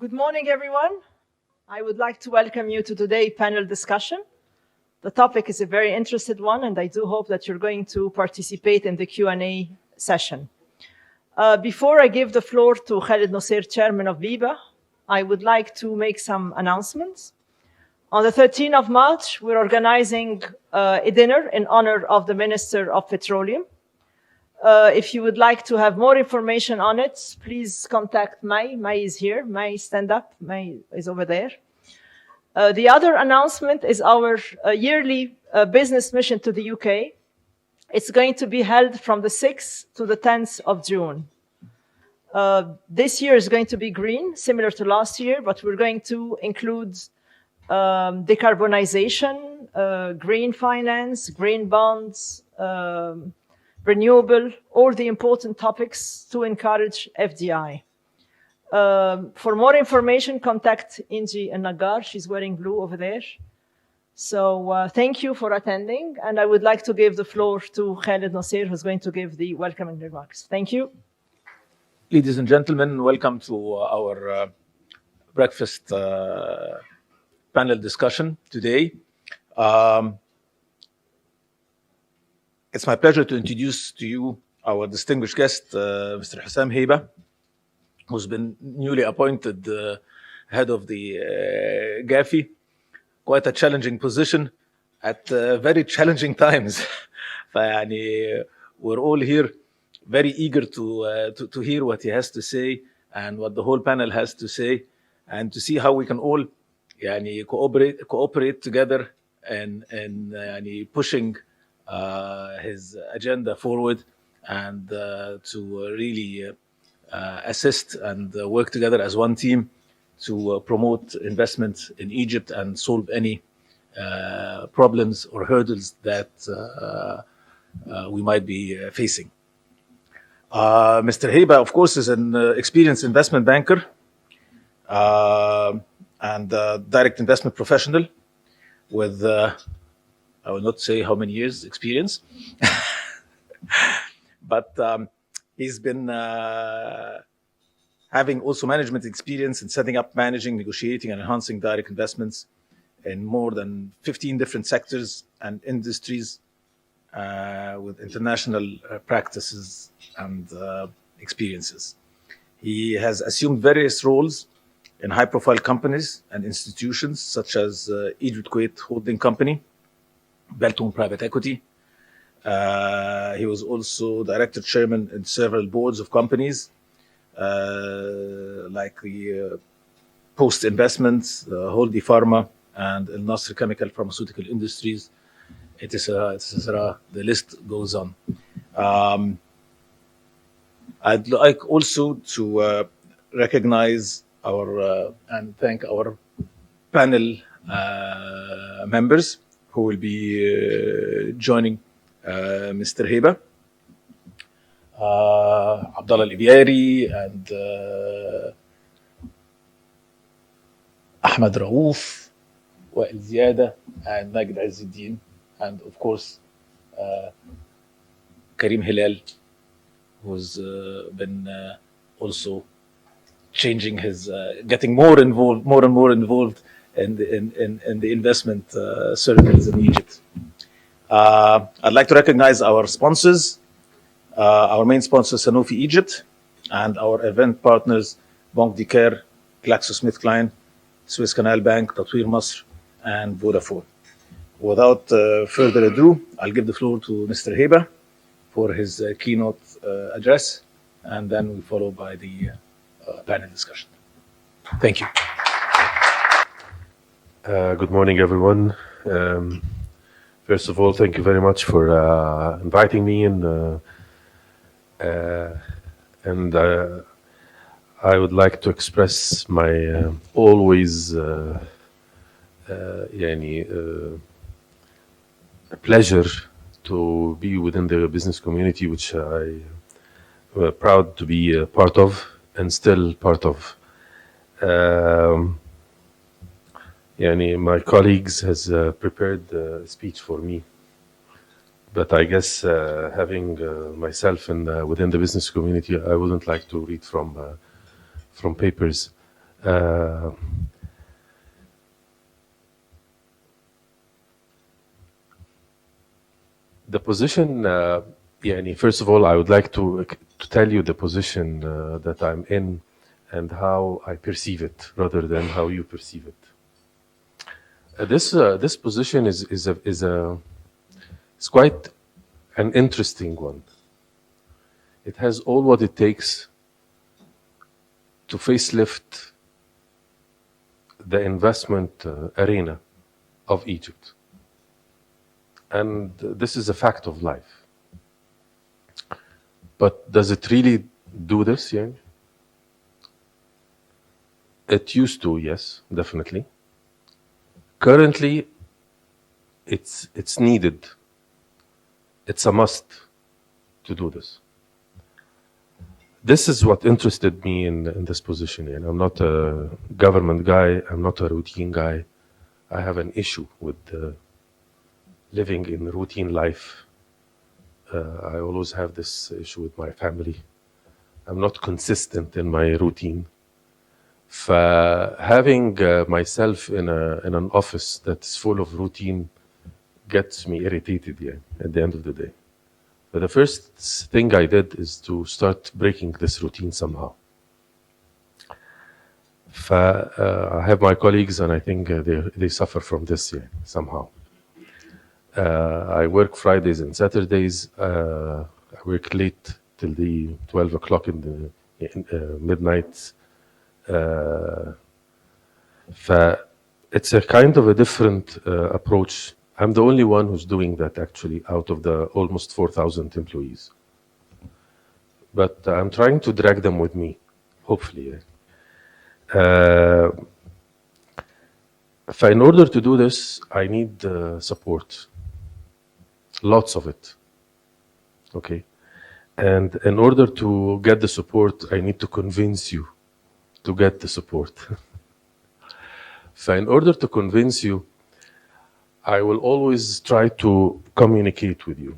Good morning, everyone. I would like to welcome you to today's panel discussion. The topic is a very interesting one, and I do hope that you're going to participate in the Q&A session. Before I give the floor to Khaled Nosser, Chairman of BEBA, I would like to make some announcements. On the 13th of March, we're organizing a dinner in honor of the Minister of Petroleum. If you would like to have more information on it, please contact Mai. Mai is here. Mai, stand up. Mai is over there. The other announcement is our yearly business mission to the UK. It's going to be held from the 6th to the 10th of June. This year is going to be green, similar to last year, but we're going to include decarbonization, green finance, green bonds, renewable, all the important topics to encourage FDI. For more information, contact Inji and Nagar. She's wearing blue over there. So thank you for attending. And I would like to give the floor to Khaled Nosser, who's going to give the welcoming remarks. Thank you. Ladies and gentlemen, welcome to our breakfast panel discussion today. It's my pleasure to introduce to you our distinguished guest, Mr. Hussam Heba, who's been newly appointed head of the GAFI. Quite a challenging position at very challenging times. We're all here very eager to hear what he has to say and what the whole panel has to say, and to see how we can all cooperate together and pushing his agenda forward, and to really assist and work together as one team to promote investment in Egypt and solve any problems or hurdles that we might be facing. Mr. Heba, of course, is an experienced investment banker and direct investment professional with I will not say how many years experience, but he's been having also management experience in setting up, managing, negotiating, and enhancing direct investments in more than 15 different sectors and industries with international practices and experiences. He has assumed various roles in high-profile companies and institutions such as Egypt Kuwait Holding Company, Belton Private Equity. He was also director chairman in several boards of companies like the Post Investments, Holdi Pharma, and El Nasr Chemical Pharmaceutical Industries, etc. The list goes on. I'd like also to recognize and thank our panel members who will be joining Mr. Heba, Abdallah Al-Ibyari and Ahmed Raouf, Wael Ziada, and Magd Azzuddin, and of course Karim Hilal, who's been also changing his, getting more and more involved in the investment circles in Egypt. I'd like to recognize our sponsors, our main sponsor Sanofi Egypt, and our event partners Banque du Caire, GlaxoSmithKline, Swiss Canal Bank, Tatweer Masr, and Vodafone. Without further ado, I'll give the floor to Mr. Heba for his keynote address, and then we follow by the panel discussion. Thank you. Good morning, everyone. First of all, thank you very much for inviting me, and I would like to express my always pleasure to be within the business community, which I am proud to be a part of and still part of. My colleagues has prepared a speech for me, but I guess having myself within the business community, I wouldn't like to read from papers. Uh, the position, يعني first of all, I would like to tell you the position that I'm in and how I perceive it, rather than how you perceive it. This position is quite an interesting one. It has all what it takes to facelift the investment arena of Egypt. And this is a fact of life. But does it really do this? Yeah? It used to, yes, definitely. Currently, it's needed. It's a must to do this. This is what interested me in this position. Yeah? I'm not a government guy. I'm not a routine guy. I have an issue with living in routine life. I always have this issue with my family. I'm not consistent in my routine. Having myself in an office that's full of routine gets me irritated, yeah, at the end of the day. But the first thing I did is to start breaking this routine somehow. I have my colleagues, and I think they suffer from this, yeah, somehow. I work Fridays and Saturdays. I work late till the 12 o'clock in the midnight. It's a kind of a different approach. I'm the only one who's doing that, actually, out of the almost 4,000 employees. But I'm trying to drag them with me, hopefully. In order to do this, I need support. Lots of it. Okay? And in order to get the support, I need to convince you to get the support. In order to convince you, I will always try to communicate with you,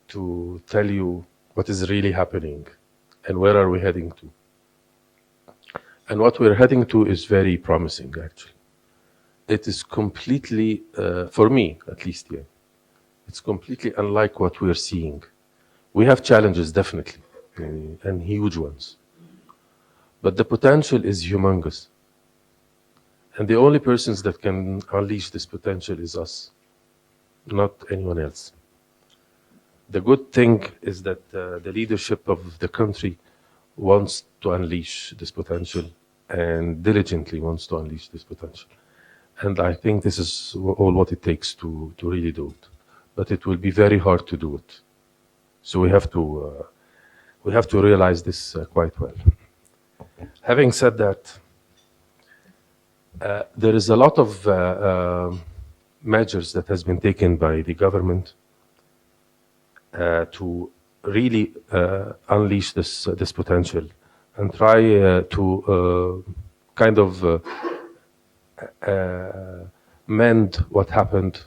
to tell you what is really happening and where are we heading to. And what we're heading to is very promising, actually. It is completely, for me at least, yeah, it's completely unlike what we're seeing. We have challenges, definitely, and huge ones. But the potential is humongous. And the only persons that can unleash this potential is us, not anyone else. The good thing is that the leadership of the country wants to unleash this potential and diligently wants to unleash this potential. And I think this is all what it takes to really do it. But it will be very hard to do it. So we have to realize this quite well. Having said that, there is a lot of measures that has been taken by the government to really unleash this potential and try to kind of mend what happened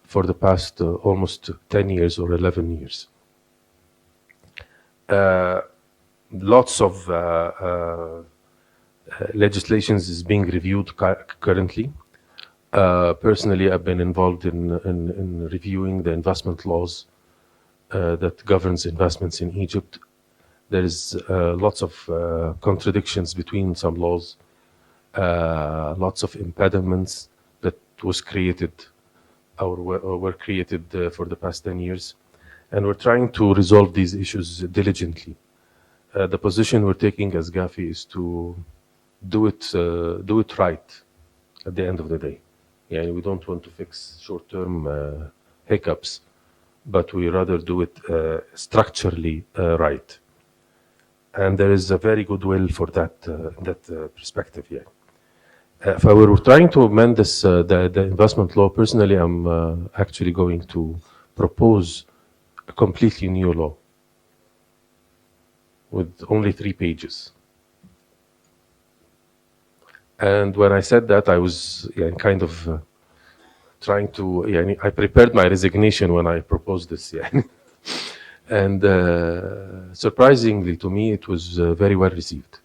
for the past almost 10 years or 11 years. Lots of legislations is being reviewed currently. Personally, I've been involved in reviewing the investment laws that governs investments in Egypt. There is lots of contradictions between some laws, lots of impediments that was created or were created for the past 10 years. And we're trying to resolve these issues diligently. The position we're taking as GAFI is to do it right at the end of the day. Yeah, we don't want to fix short-term hiccups, but we rather do it structurally right. And there is a very good will for that perspective. Yeah. If I were trying to amend this, the investment law, personally, I'm actually going to propose a completely new law with only 3 pages. And when I said that, I was kind of trying to, I prepared my resignation when I proposed this. Yeah. And surprisingly to me, it was very well received.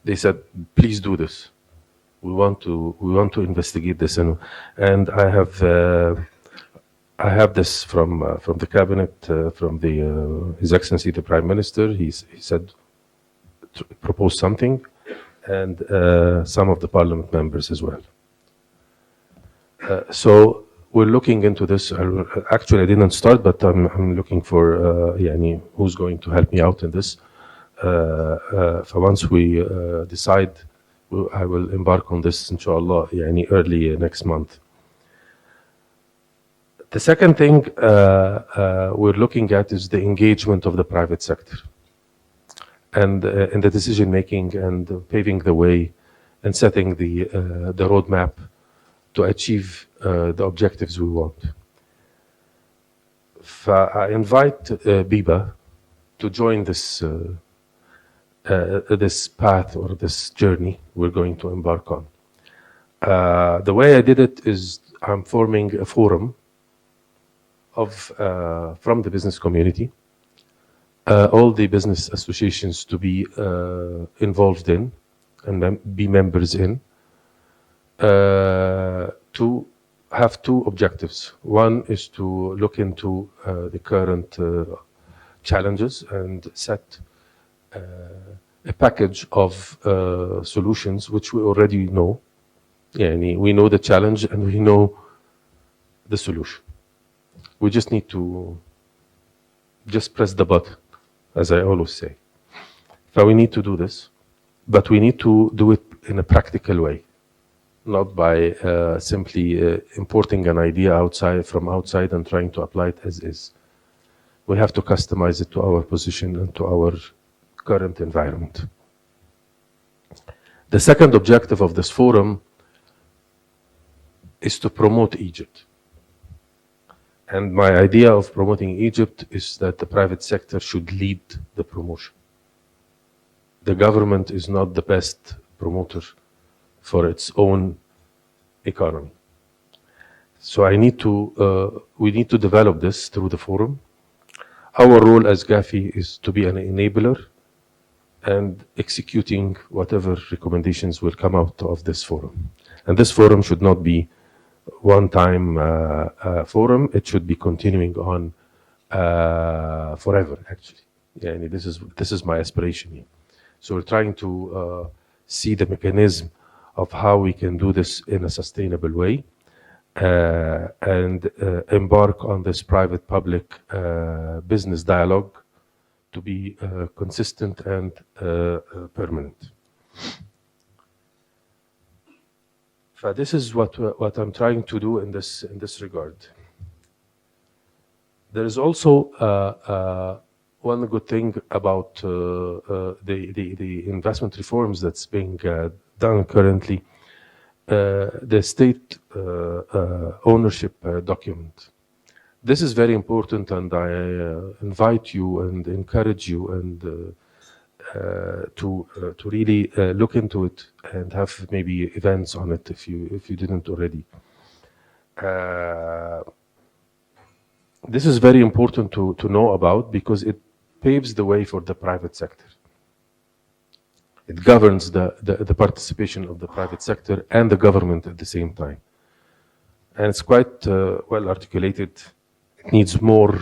they said, please do this. We want to investigate this, and I have this from the cabinet, from His Excellency the Prime Minister. He said propose something, and some of the Parliament members as well. So we're looking into this. Actually, I didn't start, but I'm looking for who's going to help me out in this. Once we decide, I will embark on this, inshallah, early next month. The second thing we're looking at is the engagement of the private sector and in the decision making and paving the way and setting the roadmap to achieve the objectives we want. I invite BEBA to join this this path or this journey we're going to embark on. The way I did it is I'm forming a forum of from the business community, all the business associations to be involved in and be members in, to have two objectives. One is to look into the current challenges and set a package of solutions which we already know. We know the challenge and we know the solution. We just need to just press the button, as I always say. So we need to do this, but we need to do it in a practical way, not by simply importing an idea from outside and trying to apply it as is. We have to customize it to our position and to our current environment. The second objective of this forum is to promote Egypt. And my idea of promoting Egypt is that the private sector should lead the promotion. The government is not the best promoter for its own economy. So we need to develop this through the forum. Our role as GAFI is to be an enabler and executing whatever recommendations will come out of this forum. And this forum should not be one-time forum. It should be continuing on forever, actually. This is my aspiration here. So we're trying to see the mechanism of how we can do this in a sustainable way and embark on this private-public business dialogue to be consistent and permanent. This is what I'm trying to do in this regard. There is also one good thing about the investment reforms that's being done currently, the state ownership document. This is very important, and I invite you and encourage you and to really look into it and have maybe events on it if you didn't already. This is very important to know about because it paves the way for the private sector. It governs the participation of the private sector and the government at the same time. And it's quite well articulated. It needs more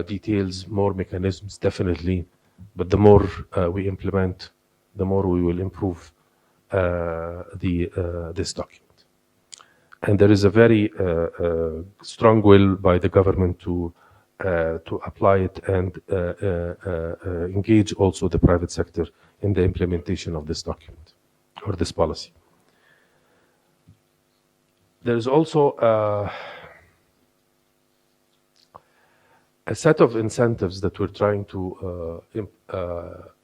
details, more mechanisms, definitely. But the more we implement, the more we will improve this document. And there is a very strong will by the government to apply it and engage also the private sector in the implementation of this document or this policy. There is also a set of incentives that we're trying to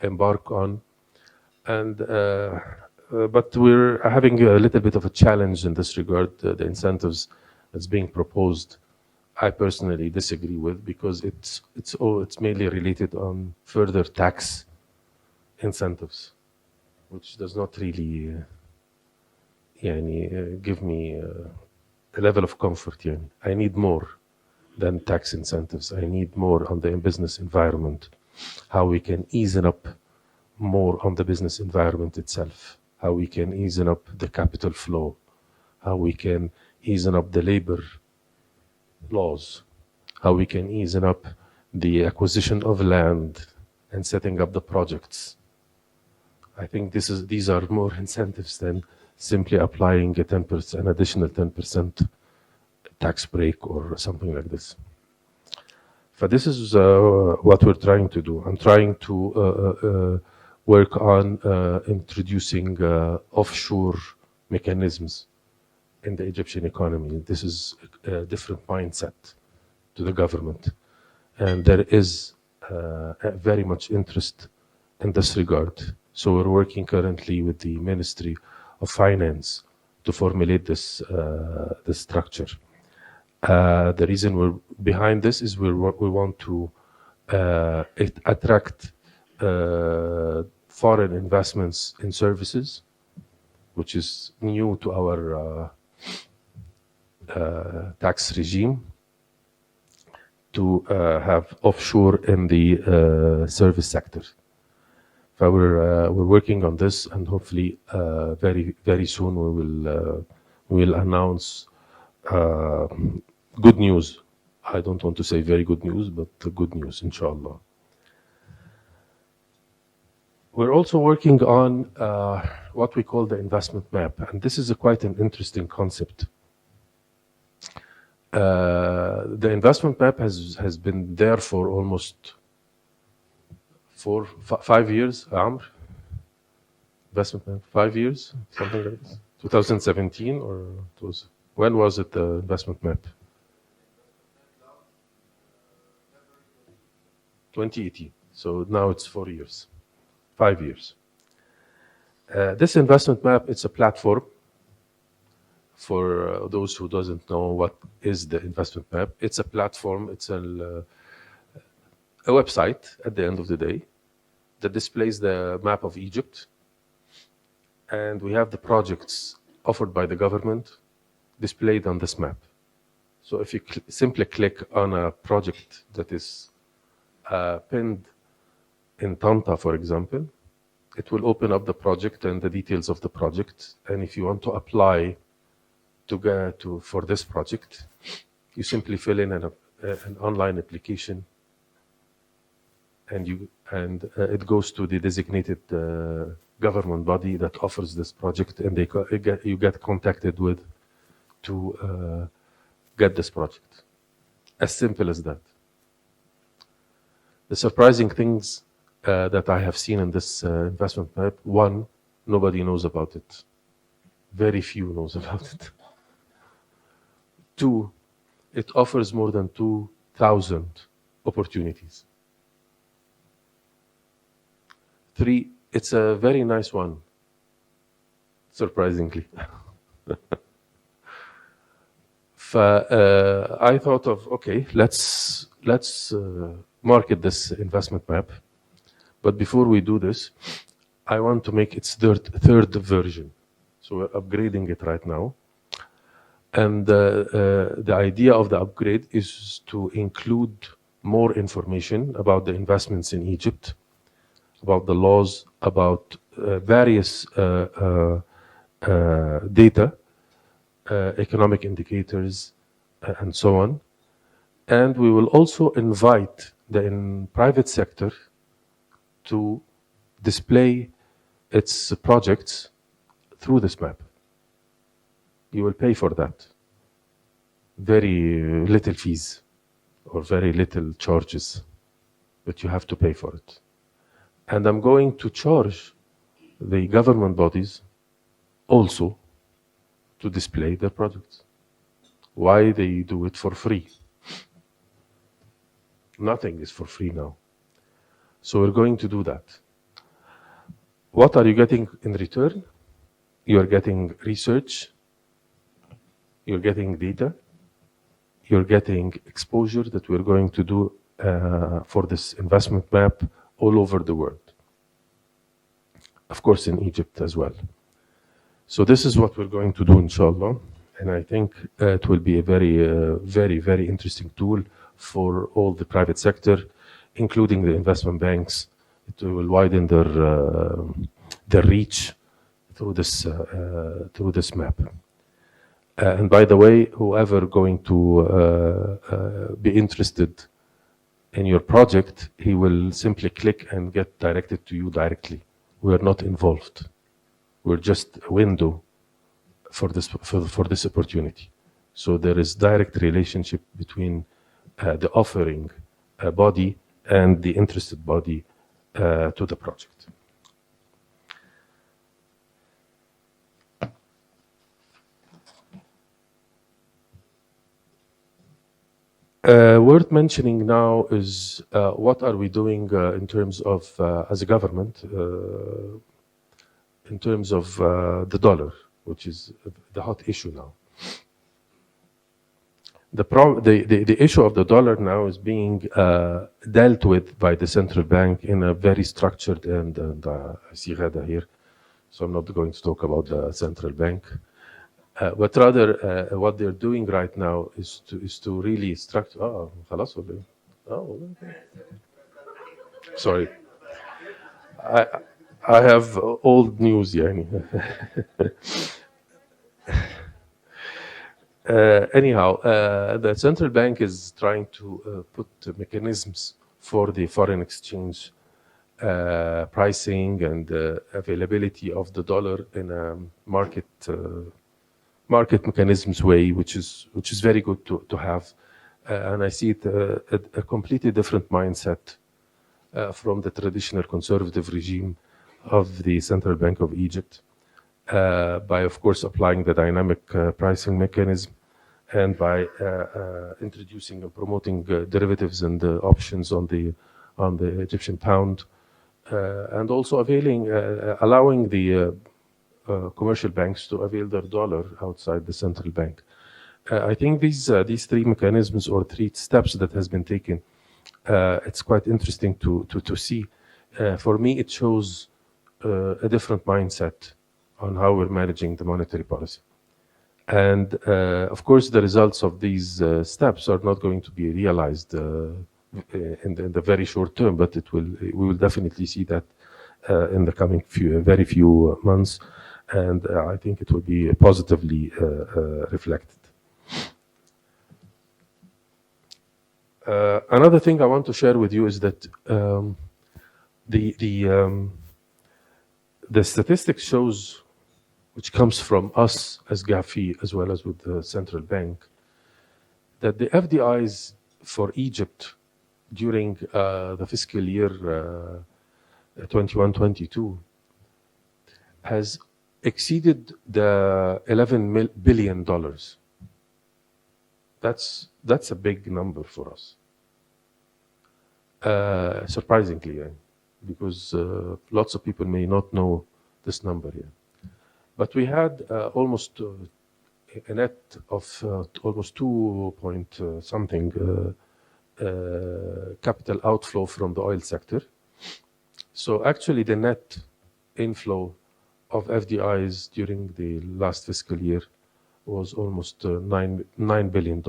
embark on, and but we're having a little bit of a challenge in this regard. The incentives that's being proposed, I personally disagree with because it's mainly related on further tax incentives, which does not really give me a level of comfort. I need more than tax incentives. I need more on the business environment, how we can ease up more on the business environment itself, how we can ease up the capital flow, how we can ease up the labor laws, how we can ease up the acquisition of land and setting up the projects. I think these are more incentives than simply applying a 10%, an additional 10% tax break or something like this. So this is what we're trying to do. I'm trying to work on introducing offshore mechanisms in the Egyptian economy. This is a different mindset to the government. And there is very much interest in this regard. So we're working currently with the Ministry of Finance to formulate this structure. The reason we're behind this is we want to attract foreign investments in services, which is new to our tax regime, to have offshore in the service sector. So we're working on this, and hopefully very soon we will announce good news. I don't want to say very good news, but good news, inshallah. We're also working on what we call the investment map, and this is quite an interesting concept. The investment map has been there for almost 5 years, Amr? Investment map, 5 years, something like this. 2017, or it was, when was it, the investment map? 2018. So now it's 4 years, 5 years. This investment map, it's a platform. For those who doesn't know what is the investment map, it's a platform, it's a website at the end of the day that displays the map of Egypt. And we have the projects offered by the government displayed on this map. So if you simply click on a project that is pinned in Tanta, for example, it will open up the project and the details of the project. And if you want to apply for this project, you simply fill in an online application, and it goes to the designated government body that offers this project, and you get contacted with to get this project. As simple as that. The surprising things that I have seen in this investment map: one, nobody knows about it. Very few knows about it. Two, it offers more than 2,000 opportunities. Three, it's a very nice one, surprisingly. I thought of, okay, let's market this investment map. But before we do this, I want to make its third version. So we're upgrading it right now. And the idea of the upgrade is to include more information about the investments in Egypt, about the laws, about various data, economic indicators, and so on. And we will also invite the private sector to display its projects through this map. You will pay for that. Very little fees or very little charges, but you have to pay for it. And I'm going to charge the government bodies also to display their projects. Why they do it for free? Nothing is for free now. So we're going to do that. What are you getting in return? You are getting research, you're getting data, you're getting exposure that we're going to do for this investment map all over the world. Of course, in Egypt as well. So this is what we're going to do, inshallah. And I think it will be a very interesting tool for all the private sector, including the investment banks, It will widen their reach through this map. And by the way, whoever going to be interested in your project, he will simply click and get directed to you directly. We are not involved. We're just a window for this opportunity. So there is direct relationship between the offering body and the interested body to the project. Worth mentioning now is what are we doing in terms of, as a government, in terms of the dollar, which is the hot issue now. The issue of the dollar now is being dealt with by the central bank in a very structured and I see Ghada here, so I'm not going to talk about the central bank. But rather, what they're doing right now is to really structure. Oh, خلاص ولا إيه? Oh, okay. Sorry. I have old news, يعني. Anyhow, the central bank is trying to put mechanisms for the foreign exchange pricing and availability of the dollar in a market mechanisms way, which is very good to have, and I see it a completely different mindset from the traditional conservative regime of the Central Bank of Egypt, by of course applying the dynamic pricing mechanism, and by introducing and promoting derivatives and options on the Egyptian pound, and also allowing the commercial banks to avail their dollar outside the central bank. I think these three mechanisms or three steps that has been taken, it's quite interesting to see. For me, it shows a different mindset on how we're managing the monetary policy. And of course, the results of these steps are not going to be realized in the very short term, but we will definitely see that in the coming very few months. And I think it will be positively reflected. Another thing I want to share with you is that the statistics shows, which comes from us as GAFI as well as with the central bank, that the FDIs for Egypt during the fiscal year 21-22 has exceeded the $11 billion. That's a big number for us. Surprisingly, because lots of people may not know this number yet. But we had almost a net of almost 2 point something capital outflow from the oil sector. So actually the net inflow of FDIs during the last fiscal year was almost $9 billion,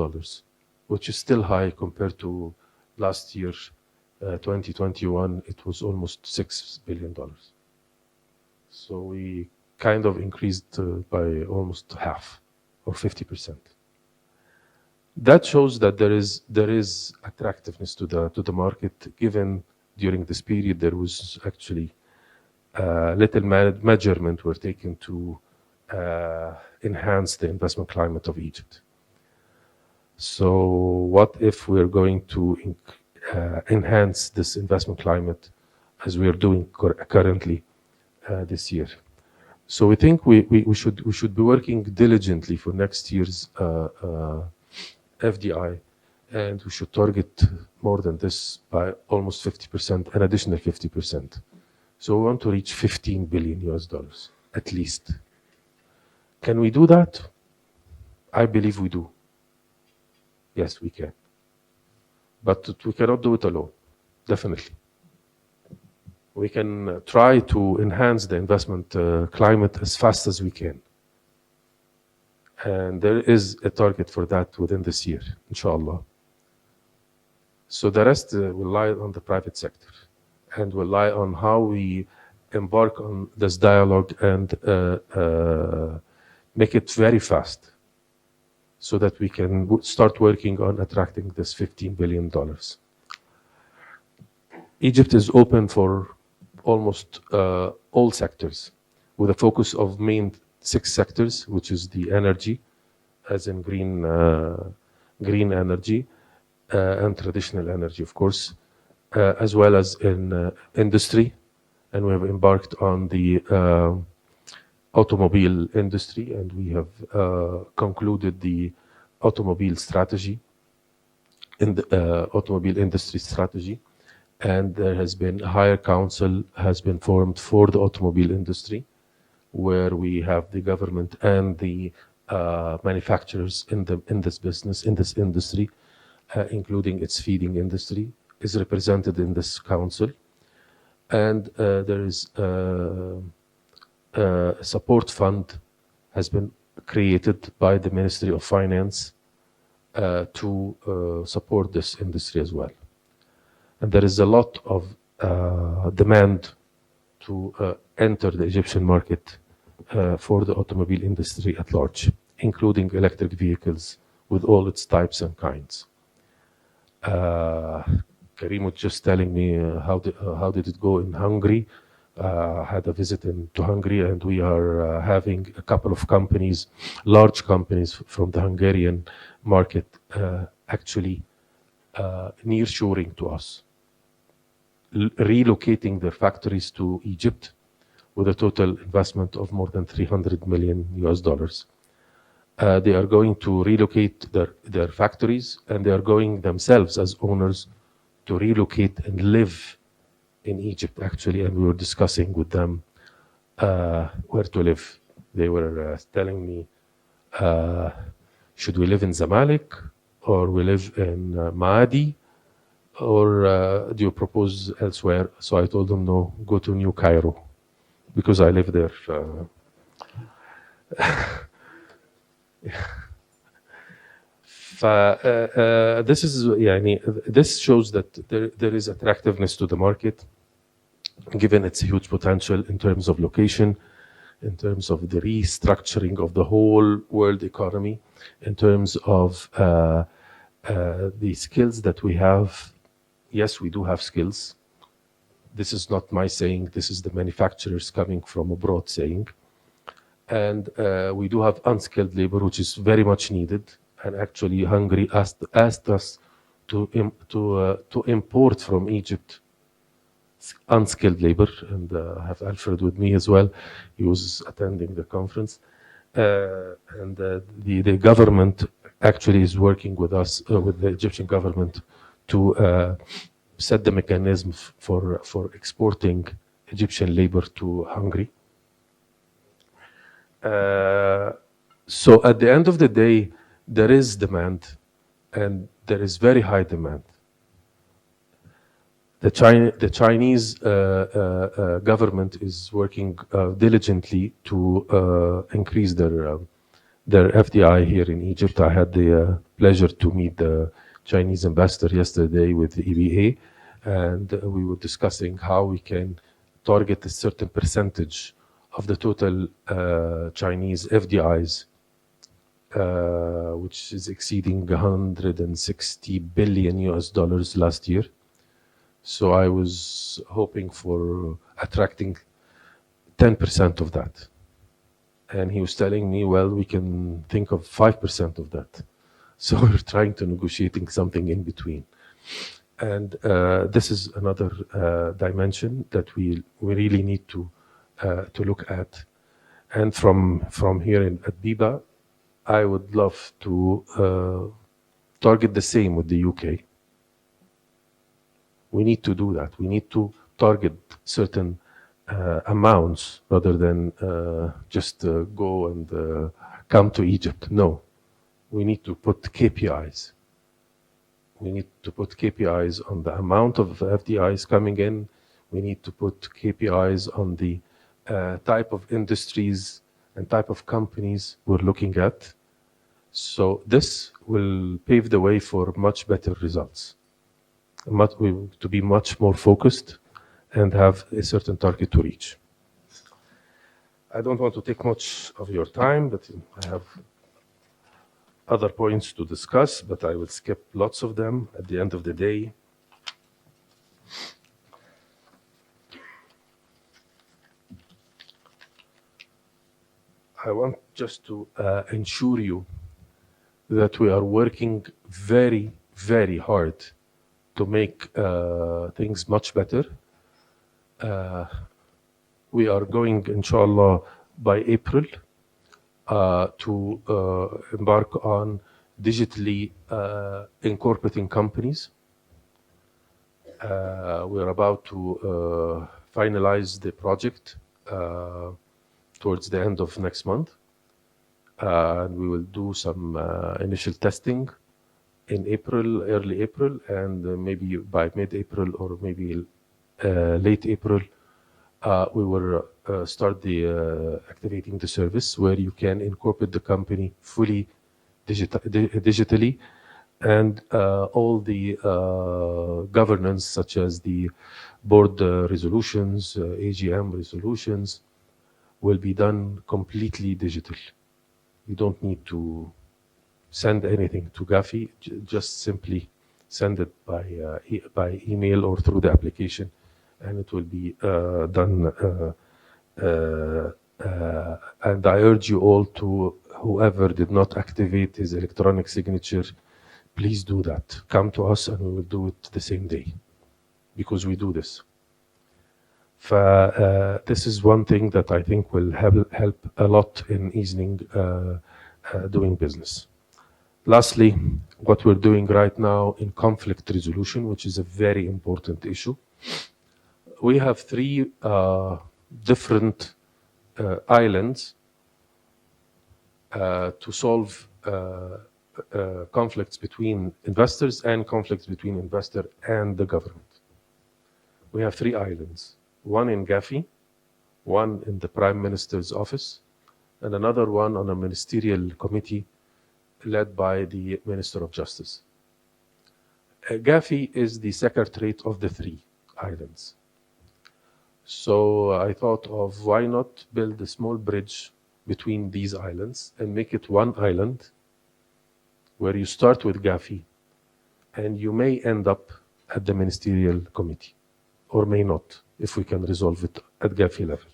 which is still high compared to last year, 2021. It was almost $6 billion. So we kind of increased by almost half, or 50%. That shows that there is attractiveness to the market, given during this period there was actually little measurement were taken to enhance the investment climate of Egypt. So what if we're going to enhance this investment climate as we are doing currently this year? So we think we should be working diligently for next year's FDI, and we should target more than this by almost 50%, an additional 50%. So we want to reach $15 billion at least. Can we do that? I believe we do. Yes, we can. But we cannot do it alone, definitely. We can try to enhance the investment climate as fast as we can. And there is a target for that within this year, inshallah. So the rest will lie on the private sector. and rely on how we embark on this dialogue and make it very fast so that we can start working on attracting this $15 billion. Egypt is open for almost all sectors, with a focus of main 6 sectors, which is the energy, as in green energy, and traditional energy, of course, as well as in industry. And we have embarked on the automobile industry, and we have concluded the automobile strategy, in the automobile industry strategy. And there has been a higher council has been formed for the automobile industry, where we have the government and the manufacturers in this business, in this industry, including its feeding industry, is represented in this council. And there is a support fund has been created by the Ministry of Finance to support this industry as well. And there is a lot of demand to enter the Egyptian market for the automobile industry at large, including electric vehicles with all its types and kinds. Karim was just telling me how did it go in Hungary. Had a visit to Hungary, and we are having a couple of companies, large companies from the Hungarian market, actually nearshoring to us, relocating their factories to Egypt with a total investment of more than $300 million. They are going to relocate their factories, and they are going themselves as owners to relocate and live in Egypt, actually. And we were discussing with them where to live. They were telling me, should we live in Zamalek, or we live in Maadi, or do you propose elsewhere? So I told them, no, go to New Cairo, because I live there. This shows that there is attractiveness to the market, given its huge potential in terms of location, in terms of the restructuring of the whole world economy, in terms of the skills that we have. Yes, we do have skills. This is not my saying, this is the manufacturers coming from abroad saying. And we do have unskilled labor, which is very much needed. And actually Hungary asked us to import from Egypt unskilled labor. And I have Alfred with me as well. He was attending the conference. And the government actually is working with us, with the Egyptian government, to set the mechanism for exporting Egyptian labor to Hungary. So at the end of the day, there is demand, and there is very high demand. The Chinese government is working diligently to increase their FDI here in Egypt. I had the pleasure to meet the Chinese ambassador yesterday with the EBA, and we were discussing how we can target a certain percentage of the total Chinese FDIs, which is exceeding $160 billion last year. So I was hoping for attracting 10% of that. And he was telling me, well, we can think of 5% of that. So we're trying to negotiating something in between. And this is another dimension that we really need to look at. And from here at BEBA, I would love to target the same with the UK. We need to do that. We need to target certain amounts rather than just go and come to Egypt. No, we need to put KPIs. We need to put KPIs on the amount of FDIs coming in. We need to put KPIs on the type of industries and type of companies we're looking at. So this will pave the way for much better results, to be much more focused and have a certain target to reach. I don't want to take much of your time, but I have other points to discuss, but I will skip lots of them at the end of the day. I want just to ensure you that we are working very, very hard to make things much better. We are going, inshallah, by April to embark on digitally incorporating companies. We're about to finalize the project towards the end of next month. And we will do some initial testing in April, early April, and maybe by mid-April or maybe late April, we will start the activating the service where you can incorporate the company fully digitally, and all the governance such as the board resolutions, AGM resolutions will be done completely digital. You don't need to send anything to Gafi, just simply send it by email or through the application, and it will be done. And I urge you all to, whoever did not activate his electronic signature, please do that. Come to us and we will do it the same day, because we do this. This is one thing that I think will help a lot in easing doing business. Lastly, what we're doing right now in conflict resolution, which is a very important issue. We have 3 different islands to solve conflicts between investors and conflicts between investor and the government. We have 3 islands, one in Gafi, one in the Prime Minister's office, and another one on a ministerial committee led by the Minister of Justice. Gafi is the secretariat of the 3 islands. So I thought of why not build a small bridge between these islands and make it one island where you start with Gafi and you may end up at the ministerial committee, or may not, if we can resolve it at Gafi level.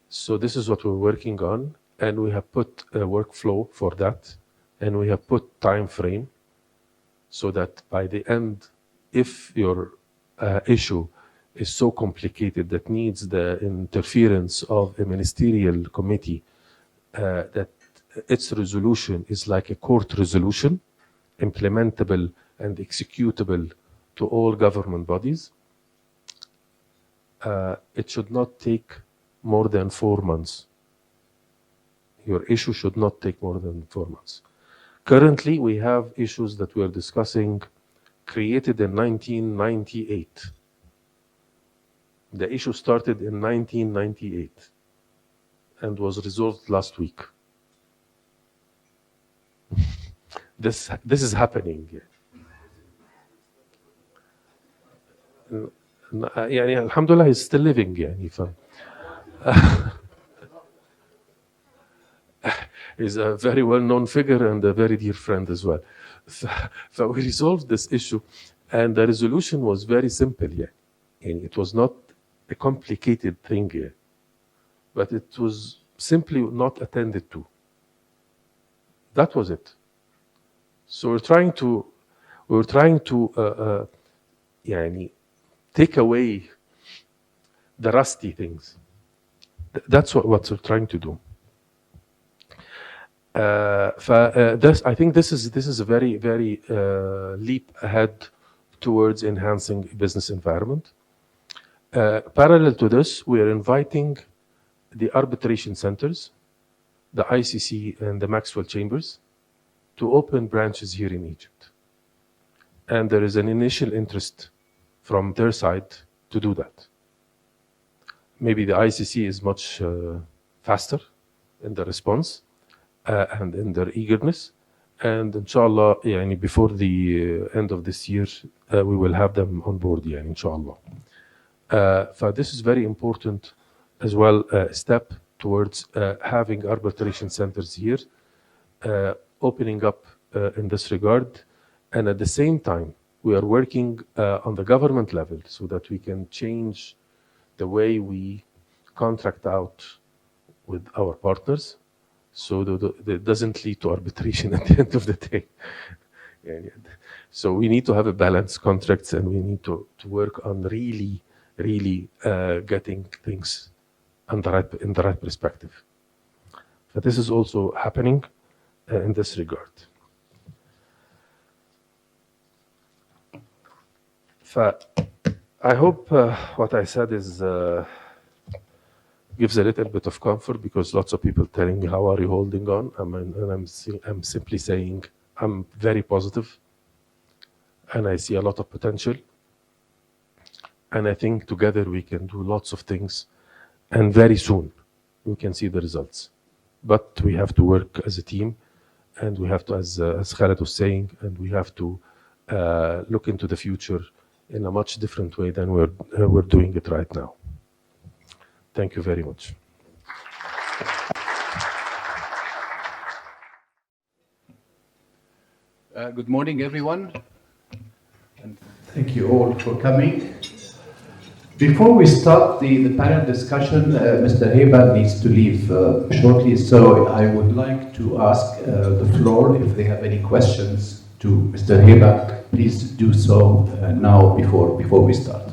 So this is what we're working on, and we have put a workflow for that, and we have put time frame so that by the end, if your issue is so complicated that needs the interference of a ministerial committee, that its resolution is like a court resolution, implementable and executable to all government bodies, it should not take more than 4 months. Your issue should not take more than 4 months. Currently, we have issues that we are discussing created in 1998. The issue started in 1998 and was resolved last week. This is happening. يعني الحمد لله he's still living يعني he's a very well-known figure and a very dear friend as well. So we resolved this issue, and the resolution was very simple. And it was not a complicated thing here, but it was simply not attended to. That was it. So we're trying to يعني take away the rusty things. That's what we're trying to do. I think this is a very, very leap ahead towards enhancing business environment. Parallel to this, we are inviting the arbitration centers, the ICC and the Maxwell Chambers, to open branches here in Egypt. And there is an initial interest from their side to do that. Maybe the ICC is much faster in the response and in their eagerness. And inshallah, before the end of this year, we will have them on board, inshallah. So this is very important as well, step towards having arbitration centers here, opening up in this regard. And at the same time, we are working on the government level so that we can change the way we contract out with our partners, so that it doesn't lead to arbitration at the end of the day. So we need to have a balanced contracts, and we need to work on really getting things in the right perspective. But this is also happening in this regard. I hope what I said is gives a little bit of comfort, because lots of people telling me, how are you holding on? I'm simply saying I'm very positive, and I see a lot of potential. And I think together we can do lots of things, and very soon we can see the results. But we have to work as a team, and we have to, as Khaled was saying, and we have to look into the future in a much different way than we're doing it right now. Thank you very much. Good morning, everyone, and thank you all for coming. Before we start the panel discussion, Mr. Heba needs to leave shortly, so I would like to ask the floor if they have any questions to Mr. Heba. Please do so now before we start.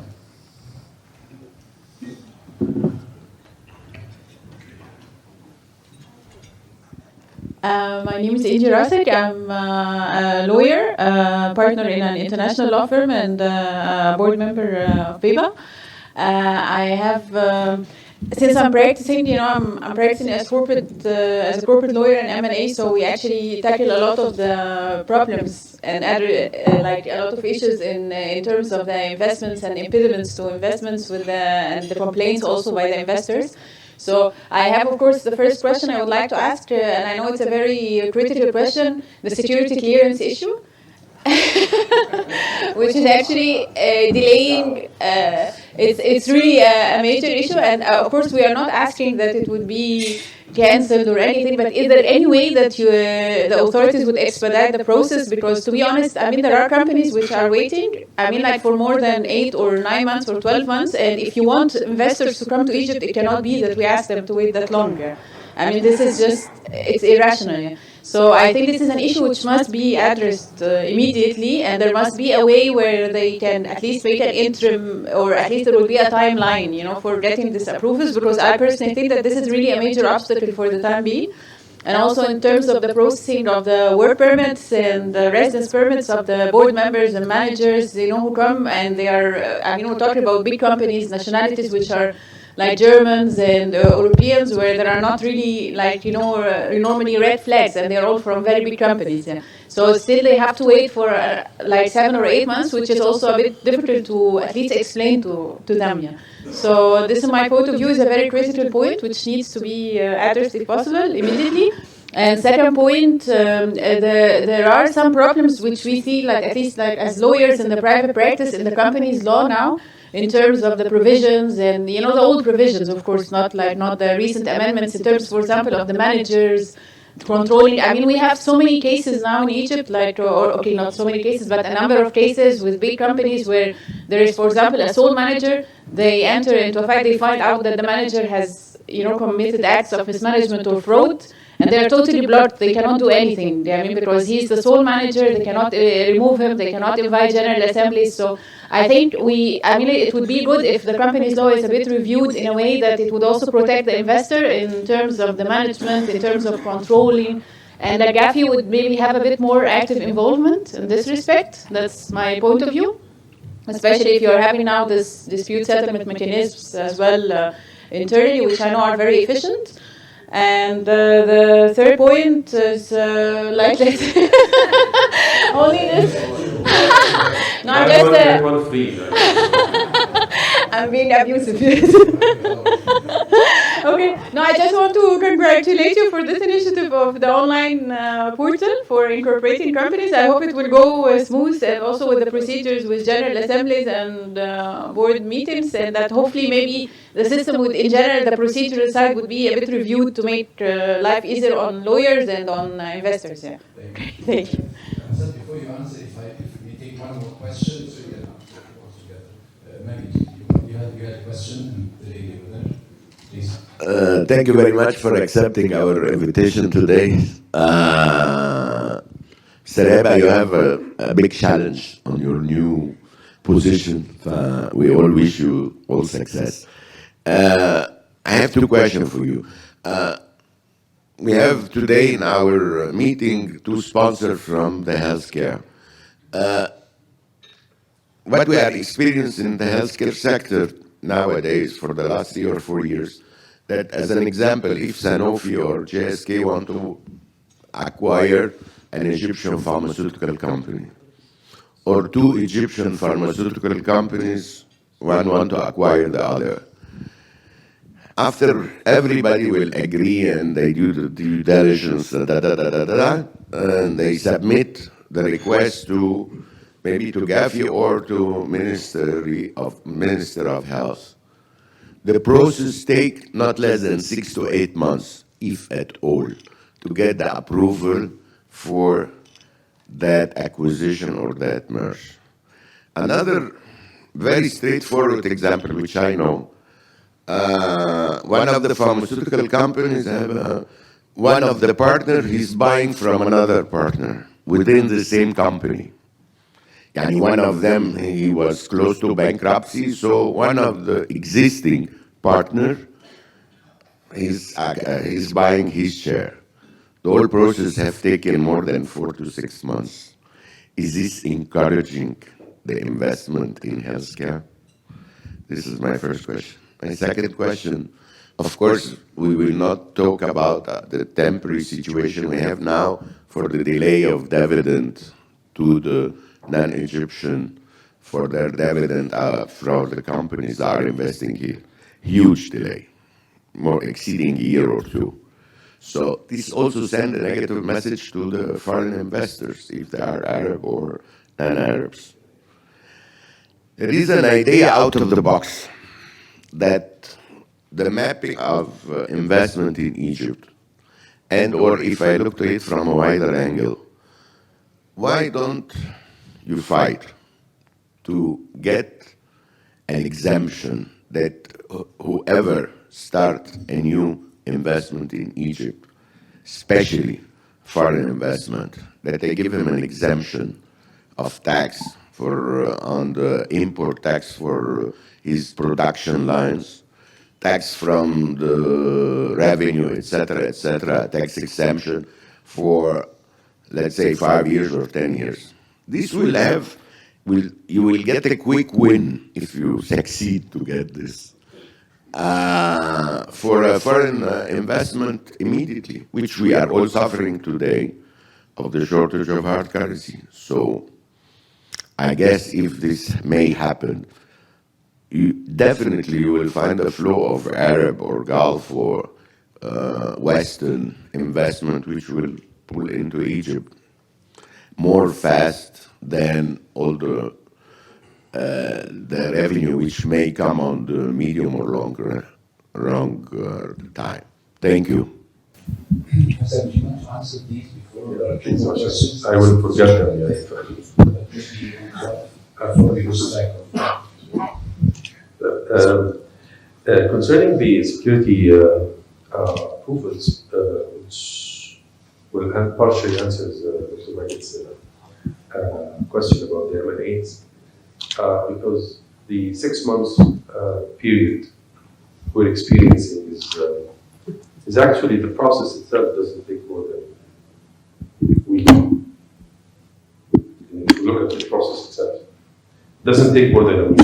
My name is Inji Rasek. I'm a lawyer, partner in an international law firm, and a board member of BEBA. I have, since I'm practicing, I'm practicing as a corporate lawyer and M&A, so we actually tackle a lot of the problems and like a lot of issues in terms of the investments and impediments to investments and the complaints also by the investors. So I have, of course, the first question I would like to ask, and I know it's a very critical question, the security clearance issue, which is actually delaying. It's really a major issue, and of course we are not asking that it would be cancelled or anything, but is there any way that the authorities would expedite the process? Because to be honest, there are companies which are waiting, like for more than 8 or 9 months or 12 months, and if you want investors to come to Egypt, it cannot be that we ask them to wait that longer. This is just, it's irrational. So I think this is an issue which must be addressed immediately, and there must be a way where they can at least make an interim, or at least there will be a timeline, for getting these approvals, because I personally think that this is really a major obstacle for the time being. And also in terms of the processing of the work permits and the residence permits of the board members and managers, who come, and they are, we're talking about big companies, nationalities which are like Germans and Europeans, where there are not really, normally red flags, and they're all from very big companies. Yeah. So still they have to wait for 7 or 8 months, which is also a bit difficult to at least explain to them. Yeah. So this, in my point of view, is a very critical point, which needs to be addressed, if possible, immediately. And second point, there are some problems which we see, at least as lawyers in the private practice, in the company's law now, in terms of the provisions and the old provisions, of course, not the recent amendments, in terms, for example, of the managers controlling. We have so many cases now in Egypt, not so many cases, but a number of cases with big companies where there is, for example, a sole manager. They enter into a fight, they find out that the manager has, committed acts of mismanagement or fraud, and they are totally blocked. They cannot do anything. Because he's the sole manager, they cannot remove him, they cannot invite general assemblies. So I think it would be good if the company's law is a bit reviewed in a way that it would also protect the investor in terms of the management, in terms of controlling, and the GAFI would maybe have a bit more active involvement in this respect. That's my point of view, especially if you're having now this dispute settlement mechanisms as well internally, which I know are very efficient. And the third point is like this. Only this. No, I'm just. I'm being abusive. Okay. No, I just want to congratulate you for this initiative of the online portal for incorporating companies. I hope it will go smooth, and also with the procedures with general assemblies and board meetings, and that hopefully maybe the system would, in general, the procedural side would be a bit reviewed to make life easier on lawyers and on investors. Yeah. Thank you. Before you answer, if we take one more question, so you can answer all together. Maggie, you had a question, and the lady over there, please. Thank you very much for accepting our invitation today. Mr. Heba, you have a big challenge on your new position. We all wish you all success. I have two questions for you. We have today in our meeting two sponsors from the healthcare. What we are experiencing in the healthcare sector nowadays for the last 3 or 4 years, that as an example, if Sanofi or GSK want to acquire an Egyptian pharmaceutical company, or two Egyptian pharmaceutical companies, one want to acquire the other. After everybody will agree and they do the due diligence, and they submit the request to maybe to Gafi or to Minister of Health. The process take not less than 6 to 8 months, if at all, to get the approval for that acquisition or that merge. Another very straightforward example, which I know, one of the pharmaceutical companies have one of the partner is buying from another partner within the same company. And one of them, he was close to bankruptcy, so one of the existing partner is buying his share. The whole process have taken more than 4 to 6 months. Is this encouraging the investment in healthcare? This is my first question. My second question, of course, we will not talk about the temporary situation we have now for the delay of dividend to the non-Egyptian for their dividend from the companies that are investing here. Huge delay, more exceeding a year or two. So this also sends a negative message to the foreign investors, if they are Arab or non-Arabs. There is an idea out of the box that the mapping of investment in Egypt, and or if I look to it from a wider angle, why don't you fight to get an exemption that whoever starts a new investment in Egypt, especially foreign investment, that they give him an exemption of tax for on the import tax for his production lines, tax from the revenue, etc., tax exemption for, let's say, 5 years or 10 years. This you will get a quick win if you succeed to get this. For a foreign investment immediately, which we are all suffering today of the shortage of hard currency. So I guess if this may happen, you will find a flow of Arab or Gulf or Western investment which will pull into Egypt more fast than all the revenue which may come on the medium or longer time. Thank you. Hassan, do you want to answer these before? I will forget them. Concerning the security approvals, which will have partially answers Dr. Magid's question about the M&As, because the 6 months period we're experiencing is actually the process itself doesn't take more than a week. If you look at the process itself, it doesn't take more than a week.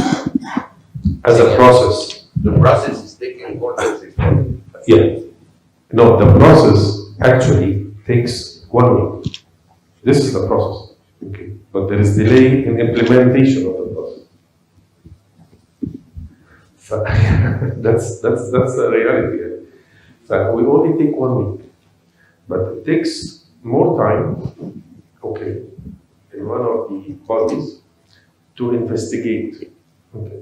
As a process. The process is taking more than 6 months. Yeah. No, the process actually takes 1 week. This is the process. Okay. But there is delay in implementation of the process. So that's the reality. We only take 1 week, but it takes more time, okay, in one of the bodies to investigate. Okay.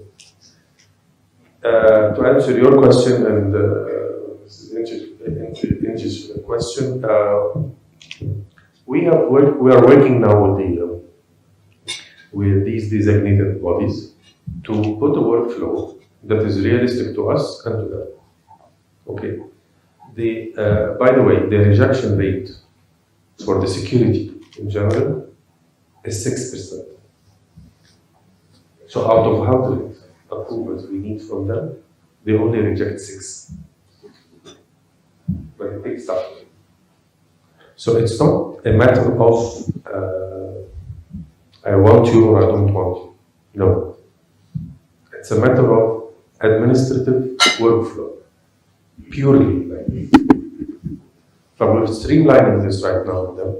To answer your question and Inge's question, we are working now with these designated bodies to put a workflow that is realistic to us and to them. Okay. By the way, the rejection rate for the security in general is 6%. So out of 100 approvals we need from them, they only reject 6. But it takes time. So it's not a matter of I want you or I don't want you. No. It's a matter of administrative workflow. Purely. So we're streamlining this right now with them.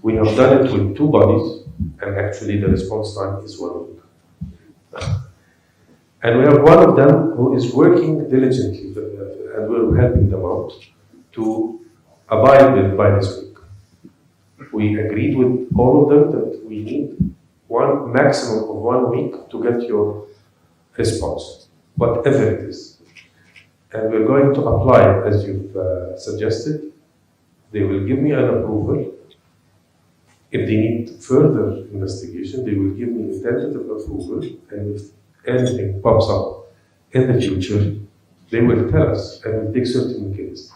We have done it with 2 bodies, and actually the response time is 1 week. And we have one of them who is working diligently, and we're helping them out to abide by this week. We agreed with all of them that we need one maximum of 1 week to get your response, whatever it is. And we're going to apply, as you've suggested. They will give me an approval. If they need further investigation, they will give me a tentative approval, and if anything pops up in the future, they will tell us and we'll take certain mechanisms.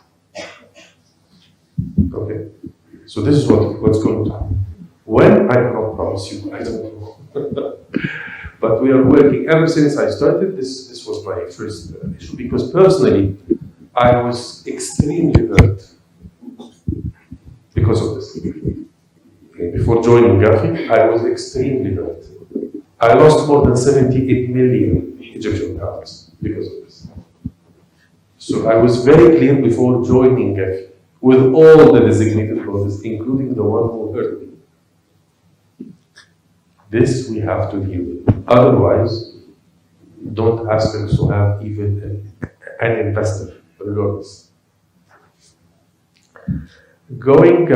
Okay? So this is what's going to happen. When, I cannot promise you, I don't know. But we are working, ever since I started, this was my first issue, because personally, I was extremely hurt because of this. Okay, before joining Gafi, I was extremely hurt. I lost more than 78 million Egyptian pounds because of this. So I was very clear before joining Gafi, with all the designated bodies, including the one who hurt me. This we have to deal with. Otherwise, don't ask us to have even an investor, regardless. Going to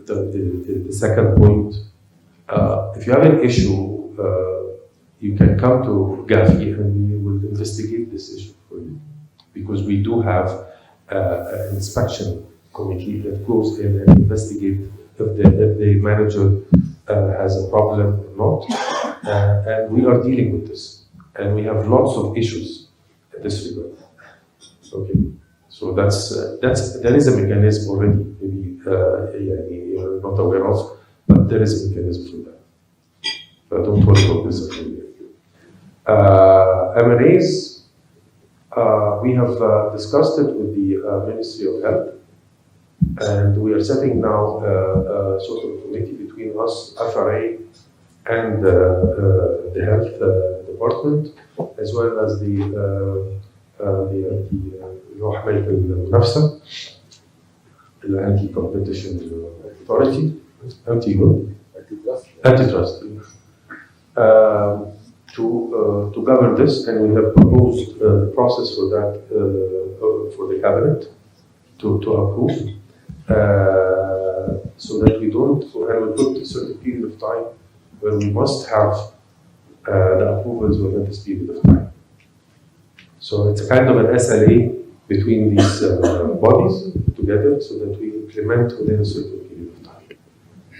the second point, if you have an issue, you can come to Gafi and we will investigate this issue for you. Because we do have an inspection committee that goes in and investigates if the manager has a problem or not. And we are dealing with this. And we have lots of issues in this regard. Okay. So there is a mechanism already, maybe you're not aware of, but there is a mechanism for that. But don't worry about this. M&As, we have discussed it with the Ministry of Health, and we are setting now a sort of committee between us, FRA, and the Health Department, as well as the حماية المنافسة, the Anti-Competition Authority, Antitrust, to govern this, and we have proposed the process for that for the cabinet to approve, so that we don't, and we put a certain period of time where we must have the approvals within this period of time. So it's a kind of an SLA between these bodies together, so that we implement within a certain period of time,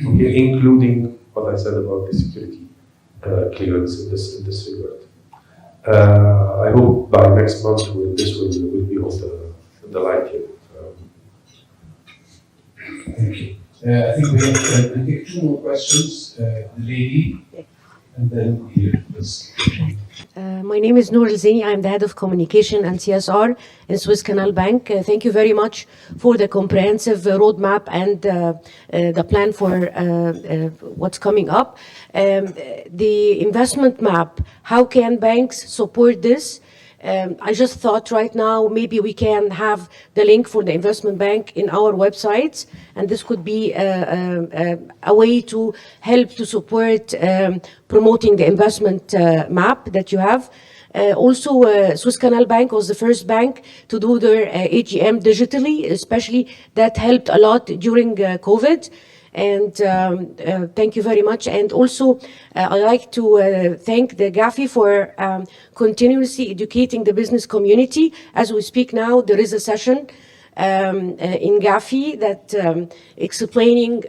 okay, including what I said about the security clearance in this regard. I hope by next month this will be on the light here. Thank you. I think we have I think 2 more questions. The lady, and then here. My name is Noor El-Zeni. I'm the head of communication and CSR in Swiss Canal Bank. Thank you very much for the comprehensive roadmap and the plan for what's coming up. The investment map, how can banks support this? I just thought right now maybe we can have the link for the investment bank in our websites, and this could be a way to help to support promoting the investment map that you have. Also, Swiss Canal Bank was the first bank to do their AGM digitally, especially that helped a lot during COVID. And thank you very much. And also, I'd like to thank the GAFI for continuously educating the business community. As we speak now, there is a session in GAFI that explaining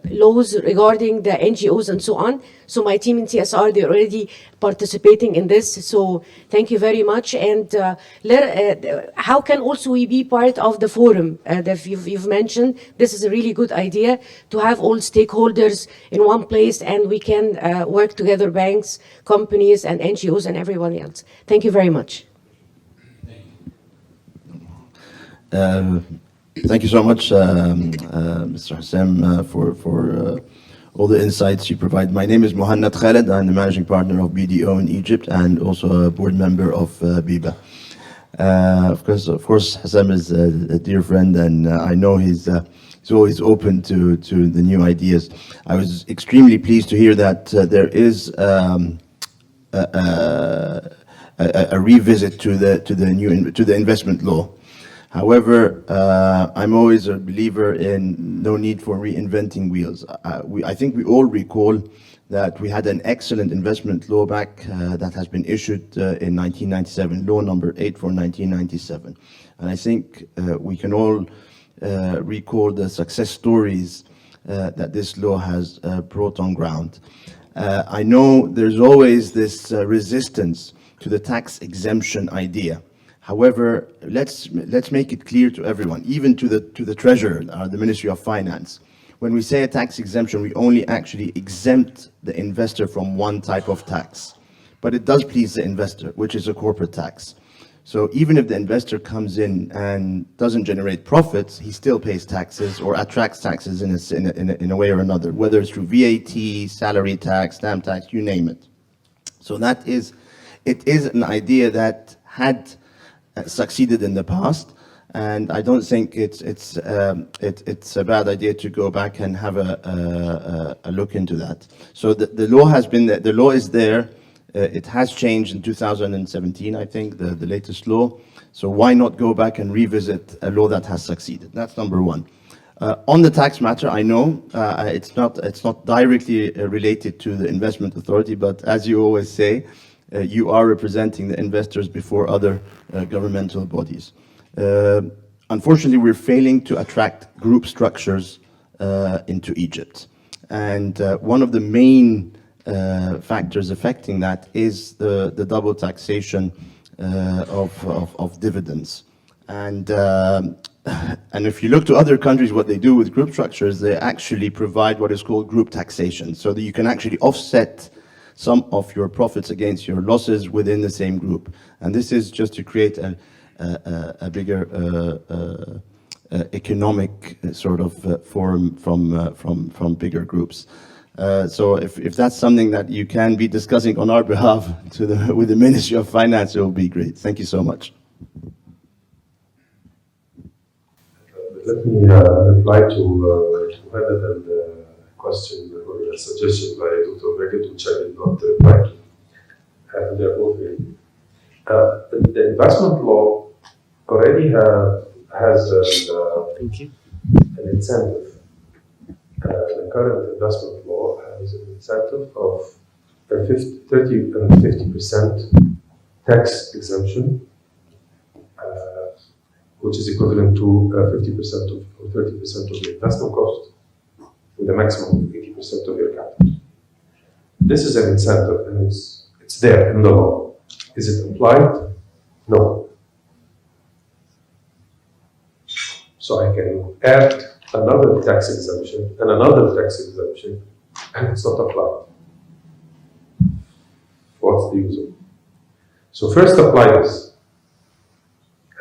laws regarding the NGOs and so on. So my team in CSR, they're already participating in this. So thank you very much. And how can also we be part of the forum that you've mentioned? This is a really good idea to have all stakeholders in one place, and we can work together, banks, companies, and NGOs, and everyone else. Thank you very much. Thank you so much, Mr. Hassam, for all the insights you provide. My name is Mohannad Khaled. I'm the managing partner of BDO in Egypt and also a board member of BEBA. Of course, Hassam is a dear friend, and I know he's always open to the new ideas. I was extremely pleased to hear that there is a revisit to the investment law. However, I'm always a believer in no need for reinventing wheels. I think we all recall that we had an excellent investment law back that has been issued in 1997, law number 8 for 1997. And I think we can all recall the success stories that this law has brought on ground. I know there's always this resistance to the tax exemption idea. However, let's make it clear to everyone, even to the treasurer, the Ministry of Finance. When we say a tax exemption, we only actually exempt the investor from one type of tax. But it does please the investor, which is a corporate tax. So even if the investor comes in and doesn't generate profits, he still pays taxes or attracts taxes in a way or another, whether it's through VAT, salary tax, stamp tax, you name it. So it is an idea that had succeeded in the past, and I don't think it's a bad idea to go back and have a look into that. So the law has been there, the law is there. It has changed in 2017, I think, the latest law. So why not go back and revisit a law that has succeeded? That's number one. On the tax matter, I know it's not directly related to the investment authority, but as you always say, you are representing the investors before other governmental bodies. Unfortunately, we're failing to attract group structures into Egypt. And one of the main factors affecting that is the double taxation of dividends. And if you look to other countries, what they do with group structures, they actually provide what is called group taxation, so that you can actually offset some of your profits against your losses within the same group. And this is just to create a bigger economic sort of forum from bigger groups. So if that's something that you can be discussing on our behalf with the Ministry of Finance, it will be great. Thank you so much. Let me reply to Mohammed and the question or a suggestion by Dr. Begit, which I did not reply to. They're both very good. The investment law already has an incentive. The current investment law has an incentive of 30 and 50% tax exemption, which is equivalent to 50% or 30% of the investment cost, with a maximum of 80% of your capital. This is an incentive, and it's there in the law. Is it applied? No. So I can add another tax exemption and another tax exemption, and it's not applied. What's the use of it? So first apply this,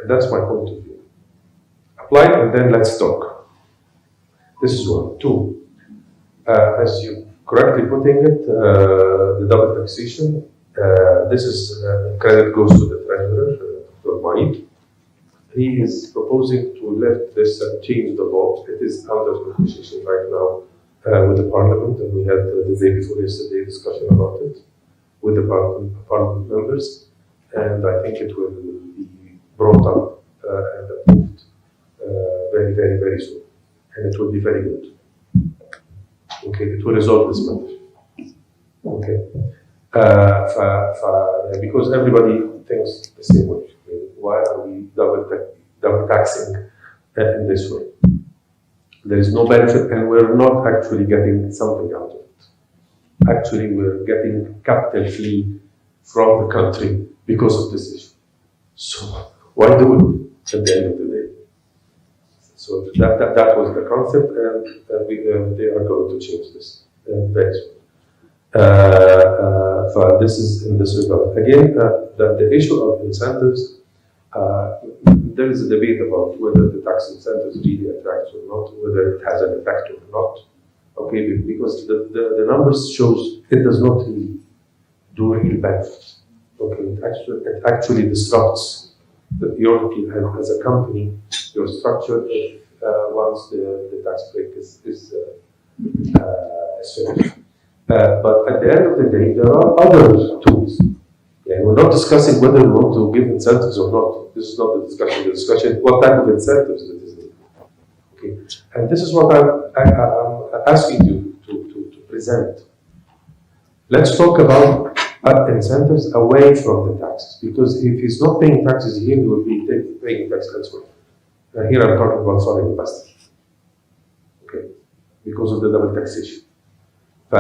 and that's my point of view. Apply it, and then let's talk. This is one. Two, as you correctly putting it, the double taxation, this is credit goes to the treasurer, Dr. Maid. He is proposing to lift this and change the law. It is under negotiation right now with the parliament, and we had the day before yesterday discussion about it. with the parliament members, and I think it will be brought up and approved very, very, very soon, and it will be very good. Okay, it will resolve this matter. Okay, because everybody thinks the same way. Why are we double taxing in this way? There is no benefit, and we're not actually getting something out of it. Actually, we're getting capital flee from the country because of this issue. So why do it at the end of the day? So that was the concept, and they are going to change this very soon. This is in this regard. Again, the issue of incentives, there is a debate about whether the tax incentives really attract or not, whether it has an effect or not. Okay, because the numbers shows it does not really do real benefit. Okay, it actually disrupts your as a company, your structure once the tax break is finished. But at the end of the day, there are other tools. And we're not discussing whether we want to give incentives or not. This is not the discussion. The discussion is what type of incentives it is needed. Okay, and this is what I'm asking you to present. Let's talk about incentives away from the taxes, because if he's not paying taxes here, he will be paying taxes elsewhere. Here I'm talking about foreign investors. Okay, because of the double taxation. You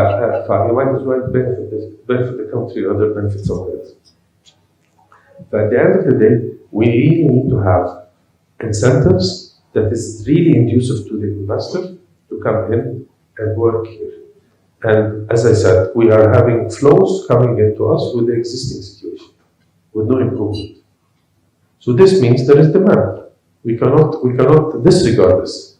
might as well benefit the country rather than benefit someone else. But at the end of the day, we really need to have incentives that is really conducive to the investor to come in and work here. And as I said, we are having flows coming into us with the existing situation, with no improvement. So this means there is demand. We cannot disregard this.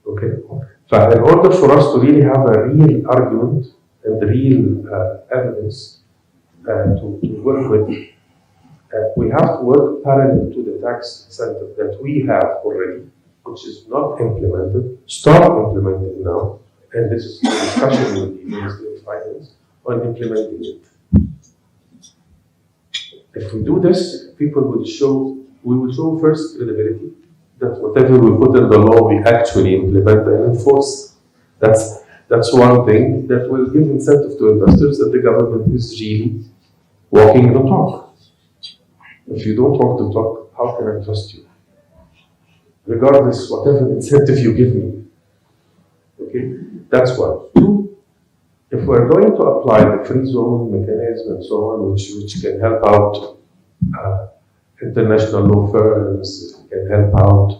Okay. So in order for us to really have a real argument and real evidence to work with, we have to work parallel to the tax incentive that we have already, which is not implemented, start implementing now, and this is a discussion with the Ministry of Finance on implementing it. If we do this, we will show first credibility, that whatever we put in the law, we actually implement and enforce. That's one thing that will give incentive to investors that the government is really walking the talk. If you don't walk the talk, how can I trust you? Regardless, whatever incentive you give me. Okay, that's one. Two, if we're going to apply the free zone mechanism and so on, which can help out international law firms, can help out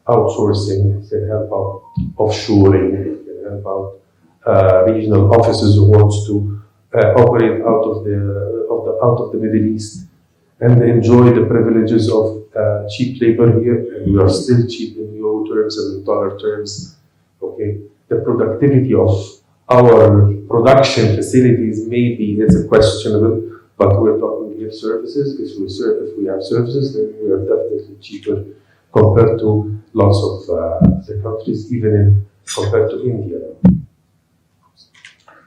outsourcing, can help out offshoring, can help out regional offices who wants to operate out of the Middle East and enjoy the privileges of cheap labor here, and we are still cheap in euro terms and in dollar terms. Okay, the productivity of our production facilities maybe is questionable, but we're talking here services. If we have services, then we are definitely cheaper compared to lots of the countries, even compared to India.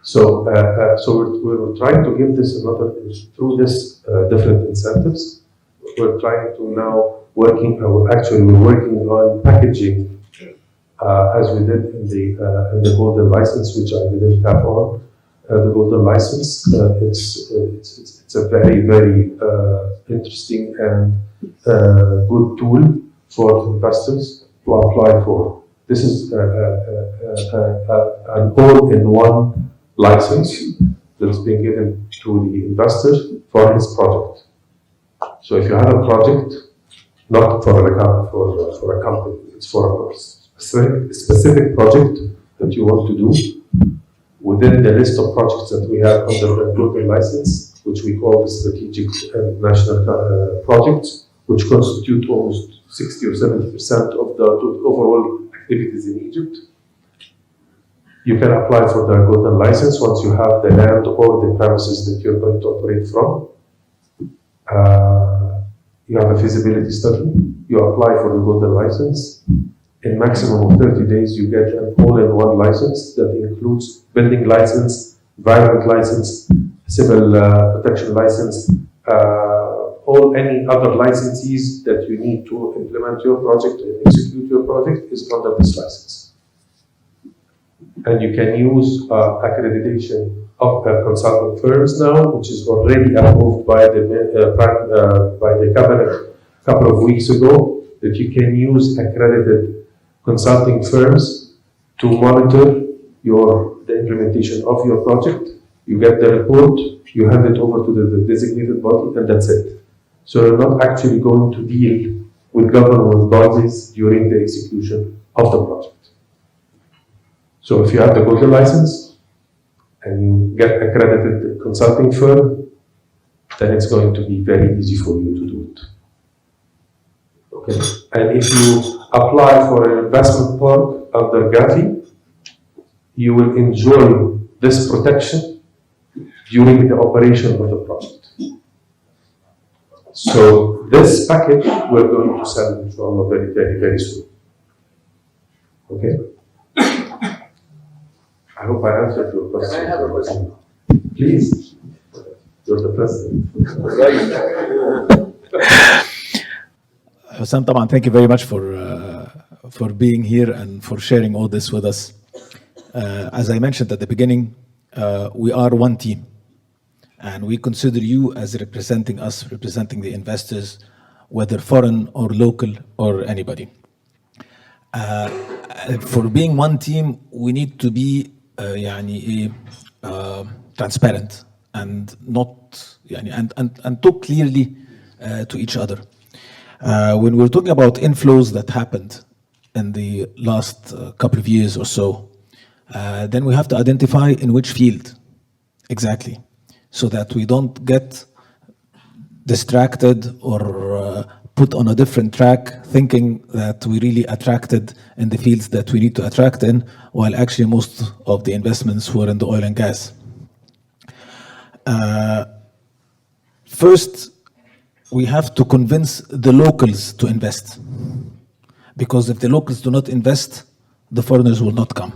So we're trying to give this through this different incentives. We're trying to now we're working on packaging as we did in the golden license, which I didn't have on. The golden license, it's a very, very interesting and good tool for investors to apply for. This is an all-in-one license that's been given to the investor for his project. So if you have a project, not for a company, it's for a specific project that you want to do within the list of projects that we have under the global license, which we call the strategic and national projects, which constitute almost 60 or 70% of the overall activities in Egypt. You can apply for the golden license once you have the land or the premises that you're going to operate from. You have a feasibility study. You apply for the golden license. In maximum of 30 days, you get an all-in-one license that includes building license, environment license, civil protection license, any other licenses that you need to implement your project and execute your project is under this license. And you can use accreditation of consulting firms now, which is already approved by the cabinet a couple of weeks ago, that you can use accredited consulting firms to monitor the implementation of your project. You get the report, you hand it over to the designated body, and that's it. So you're not actually going to deal with government bodies during the execution of the project. So if you have the golden license and you get accredited consulting firm, then it's going to be very easy for you to do it. Okay. And if you apply for an investment park under Gavi, you will enjoy this protection during the operation of the project. So this package we're going to sell, inshallah, very, very, very soon. Okay? I hope I answered your question. Can I have a question? Please. You're the president. Sam, طبعا, thank you very much for being here and for sharing all this with us. As I mentioned at the beginning, we are one team, and we consider you as representing us, representing the investors, whether foreign or local or anybody. For being one team, we need to be transparent and not and talk clearly to each other. When we're talking about inflows that happened in the last couple of years or so, then we have to identify in which field exactly, so that we don't get distracted or put on a different track thinking that we really attracted in the fields that we need to attract in, while actually most of the investments were in the oil and gas. First, we have to convince the locals to invest, because if the locals do not invest, the foreigners will not come.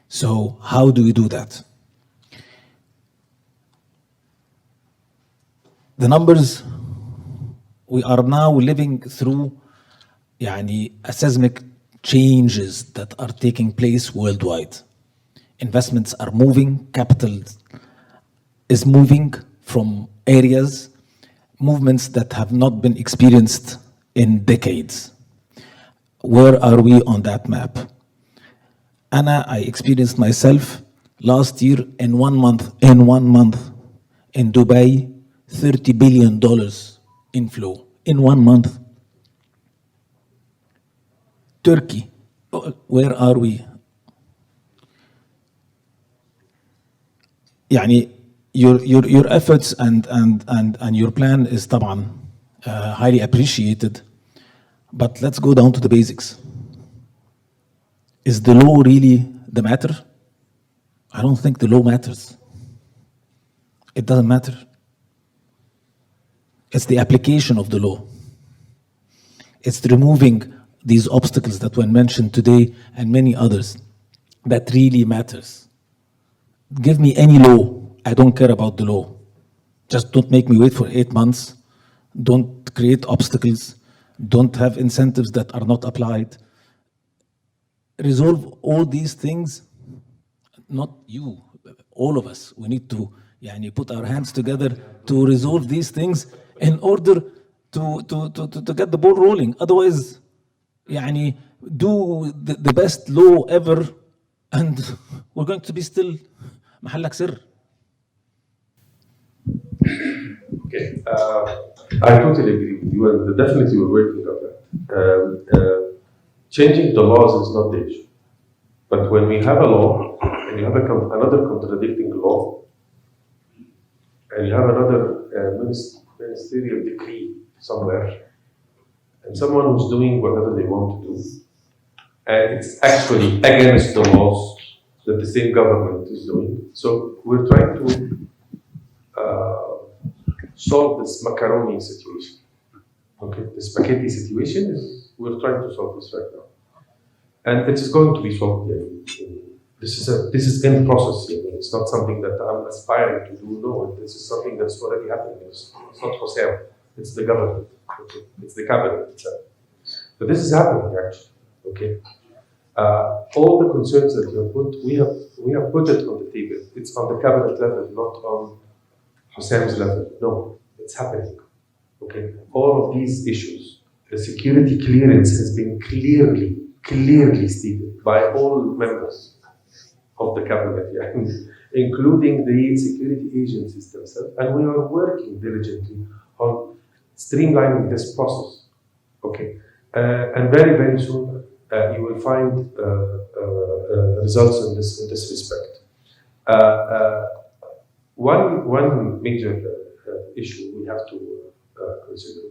So how do we do that? The numbers, we are now living through seismic changes that are taking place worldwide. Investments are moving, capital is moving from areas, movements that have not been experienced in decades. Where are we on that map? I experienced myself last year in one month in Dubai, $30 billion inflow in 1 month. Turkey, where are we? Your efforts and your plan is طبعا highly appreciated, but let's go down to the basics. Is the law really the matter? I don't think the law matters. It doesn't matter. It's the application of the law. It's removing these obstacles that were mentioned today and many others that really matters. Give me any law. I don't care about the law. Just don't make me wait for 8 months. Don't create obstacles. Don't have incentives that are not applied. Resolve all these things. Not you, all of us. We need to put our hands together to resolve these things in order to get the ball rolling. Otherwise, do the best law ever, and we're going to be still محلك سر. Okay, I totally agree with you, and definitely we're working on that. Changing the laws is not the issue, but when we have a law and you have another contradicting law, and you have another ministerial decree somewhere, and someone who's doing whatever they want to do, and it's actually against the laws that the same government is doing. So we're trying to solve this macaroni situation. Okay, the spaghetti situation we're trying to solve this right now. And it is going to be solved This is in process. I mean, it's not something that I'm aspiring to do. No, this is something that's already happening. It's not Hosea. It's the government. Okay? It's the cabinet itself. So this is happening actually. Okay. All the concerns that you have put, we have put it on the table. It's on the cabinet level, not on Hussein's level. No, it's happening. Okay. All of these issues, the security clearance has been clearly stated by all members of the cabinet, including the security agencies themselves, and we are working diligently on streamlining this process. Okay, and very soon you will find results in this respect. One major issue we have to consider,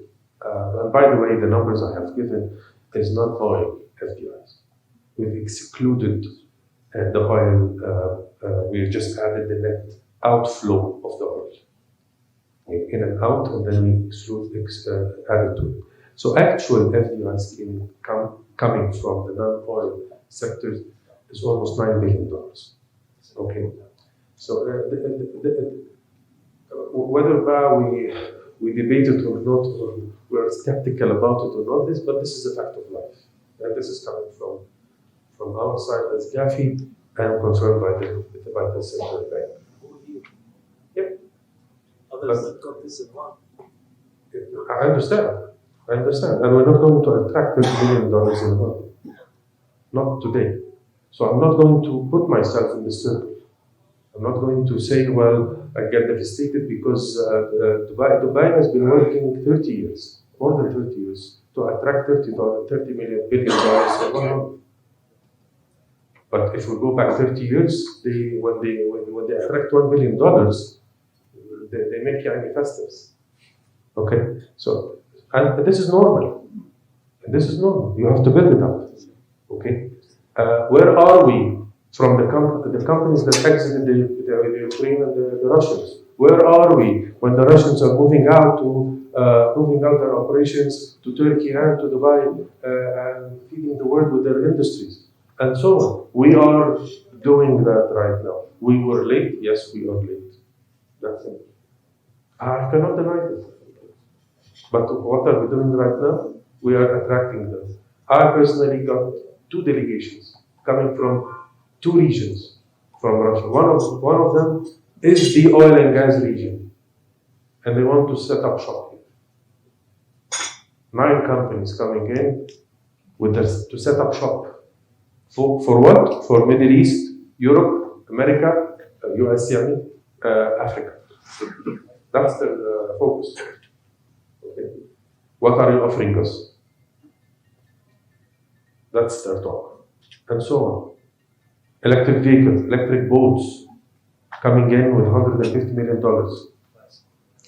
and by the way, the numbers I have given is not oil FDIs. We've excluded the oil. We just added the net outflow of the oil, in and out, and then we added to it. So actual FDIs coming from the non-oil sectors is almost $9 billion. Okay, so whether we debate it or not, or we're skeptical about it or not, but this is a fact of life, and this is coming from our side as Gafi and confirmed by the central bank. Yep. Others that got this in one. I understand, and we're not going to attract $30 million in one. Not today. So I'm not going to put myself in the circle. I'm not going to say, well, I get devastated because Dubai has been working 30 years, more than 30 years, to attract $30 billion in 1 month. But if we go back 30 years, when they attract $1 billion, they make yani festivals. Okay, so and this is normal. You have to build it up. Okay, where are we from the companies that exited the Ukraine and the Russians? Where are we when the Russians are moving out their operations to Turkey and to Dubai and feeding the world with their industries and so on? We are doing that right now. We were late. Yes, we are late. That's it. I cannot deny this. But what are we doing right now? We are attracting them. I personally got 2 delegations coming from 2 regions from Russia. One of them is the oil and gas region, and they want to set up shop here. 9 companies coming in to set up shop. For what? For Middle East, Europe, America, US, Africa. That's the focus. Okay. What are you offering us? That's their talk. And so on. Electric vehicles, electric boats coming in with $150 million.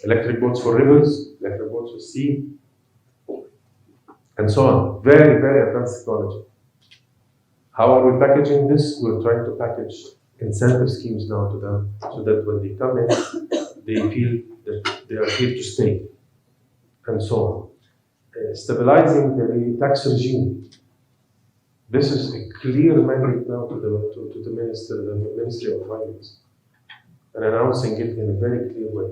Electric boats for rivers, electric boats for sea, and so on. Very, very advanced technology. How are we packaging this? We're trying to package incentive schemes now to them so that when they come in, they feel that they are here to stay, and so on. Stabilizing the tax regime. This is a clear mandate now to the Ministry of Finance, and announcing it in a very clear way.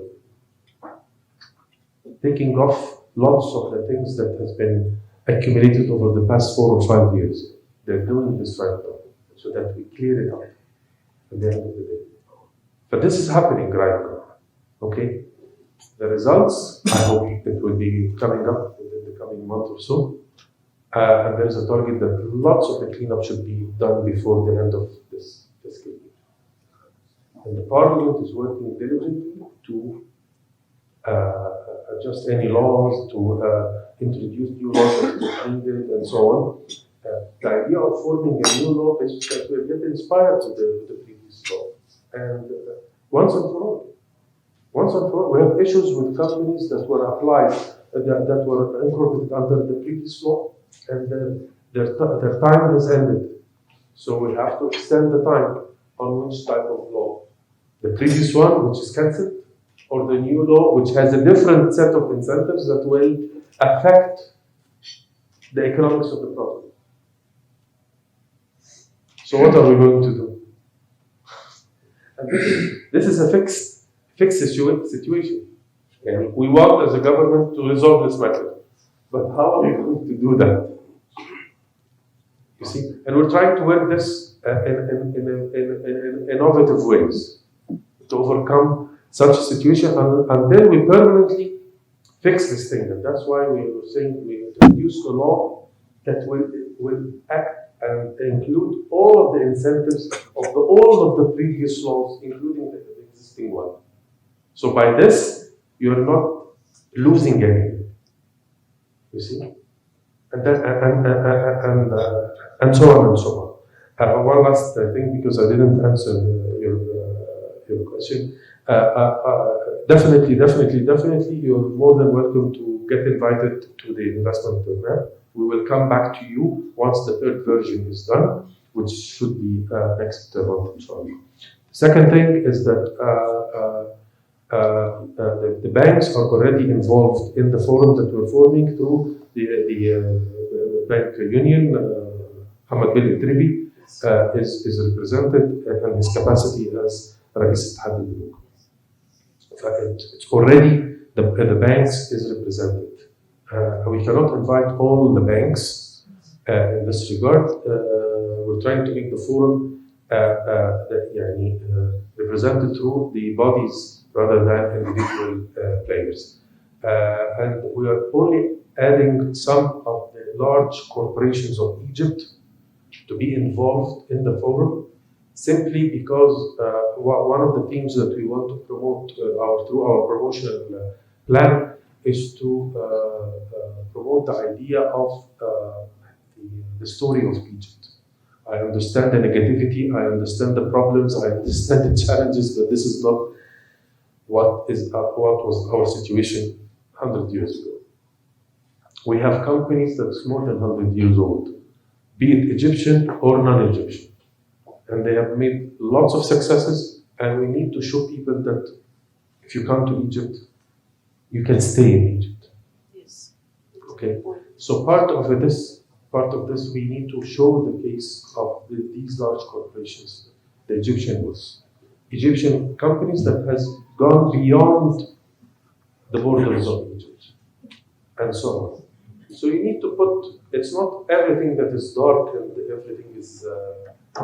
Taking off lots of the things that has been accumulated over the past 4 or 5 years. They're doing this right now, so that we clear it up at the end of the day. But this is happening right now. Okay? The results, I hope it will be coming up within the coming month or so. And there is a target that lots of the cleanup should be done before the end of this fiscal year. And the Parliament is working diligently to adjust any laws, to introduce new laws that are needed, and so on. The idea of forming a new law is that we get inspired with the previous law. And once and for all, we have issues with companies that were applied, that were incorporated under the previous law, and their time has ended. So we have to extend the time on which type of law. The previous one, which is cancelled, or the new law, which has a different set of incentives that will affect the economics of the project. So what are we going to do? And this is a fixed situation. And we want as a government to resolve this matter. But how are we going to do that? You see? And we're trying to work this in innovative ways to overcome such a situation until we permanently fix this thing. And that's why we were saying we introduce a law that will act and include all of the incentives of all of the previous laws, including the existing one. So by this, you're not losing anything. You see, and then and so on and so on. One last thing, because I didn't answer your question. Definitely, you're more than welcome to get invited to the investment program. We will come back to you once the third version is done, which should be next month, inshallah. Second thing is that the banks are already involved in the forum that we're forming through the bank union. Hamad Bil Itribi is represented in his capacity as Rais Ittihad al-Bank. It's already the banks is represented. We cannot invite all the banks in this regard. We're trying to make the forum represented through the bodies rather than individual players. And we are only adding some of the large corporations of Egypt to be involved in the forum, simply because one of the themes that we want to promote through our promotional plan is to promote the idea of the story of Egypt. I understand the negativity, I understand the problems, I understand the challenges, but this is not what was our situation 100 years ago. We have companies that's more than 100 years old, be it Egyptian or non-Egyptian. And they have made lots of successes, and we need to show people that if you come to Egypt, you can stay in Egypt. Yes. Okay. So part of this, we need to show the case of these large corporations, the Egyptian companies that has gone beyond the borders of Egypt, and so on. So you need to put. It's not everything that is dark and everything is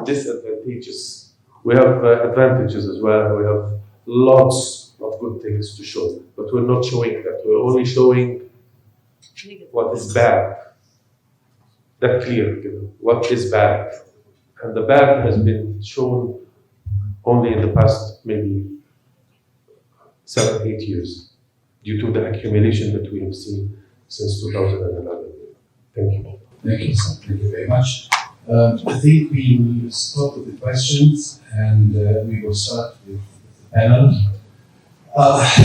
disadvantageous. We have advantages as well. We have lots of good things to show, but we're not showing that. We're only showing what is bad. That clear, what is bad. And the bad has been shown only in the past maybe 7, 8 years due to the accumulation that we have seen since 2011. Thank you. Thank you, sir. Thank you very much. I think we will start with the questions, and we will start with the panel.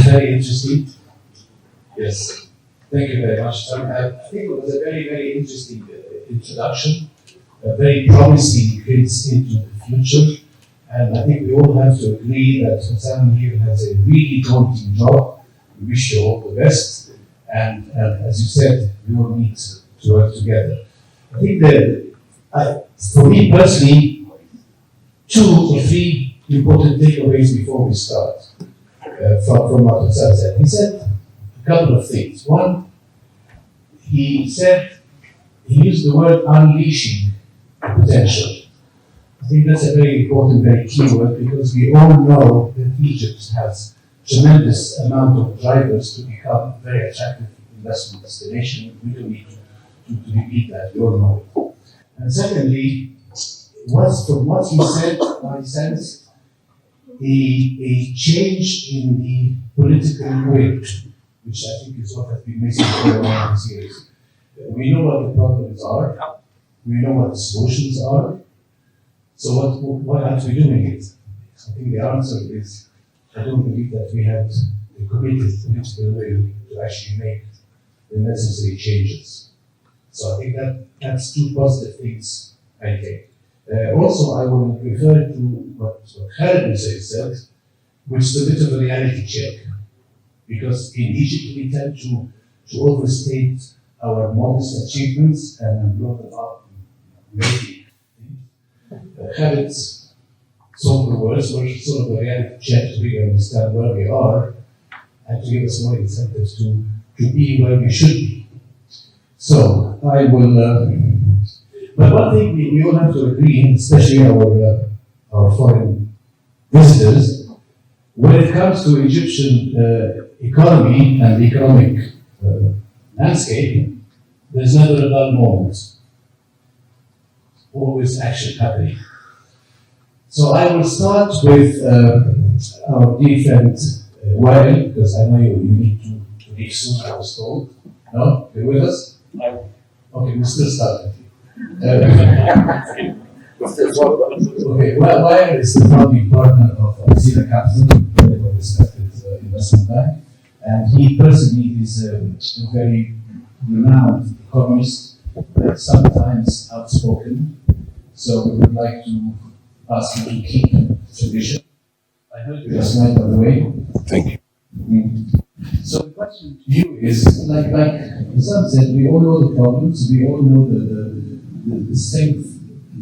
Very interesting. Yes. Thank you very much. I think it was a very, very interesting introduction, a very promising glimpse into the future. And I think we all have to agree that Sam here has a really daunting job. We wish you all the best. And as you said, we all need to work together. I think that, for me personally, 2 or 3 important takeaways before we start from what Sam said. He said a couple of things. One, he used the word unleashing potential. I think that's a very important, very key word, because we all know that Egypt has tremendous amount of drivers to become a very attractive investment destination. We don't need to repeat that, we all know it. And secondly, from what he said, I sense a change in the political will, which I think is what has been missing for a lot of these years. We know what the problems are, we know what the solutions are, so why aren't we doing it? I think the answer is, I don't believe that we have the committed political will to actually make the necessary changes. So I think that's 2 positive things I take. Also, I will refer to what Khaled said, which is a bit of a reality check. Because in Egypt, we tend to overstate our modest achievements and blow them up maybe. Khaled So the words were sort of a reality check to really understand where we are and to give us more incentives to be where we should be. So I will, but one thing we all have to agree, especially our foreign visitors, when it comes to Egyptian economy and economic landscape, there's never a dull moment. Always action happening. So I will start with our dear friend Wael, because I know you need to leave soon, I was told. No? You're with us? Okay, we'll still start with you. Okay, Wael is the founding partner of Zira Capital, a very well respected investment bank, and he personally is a very renowned economist, sometimes outspoken. So we would like to ask you to keep the tradition. I heard you last night, by the way. Thank you. So the question to you is, like Sam said, we all know the problems, we all know the strength,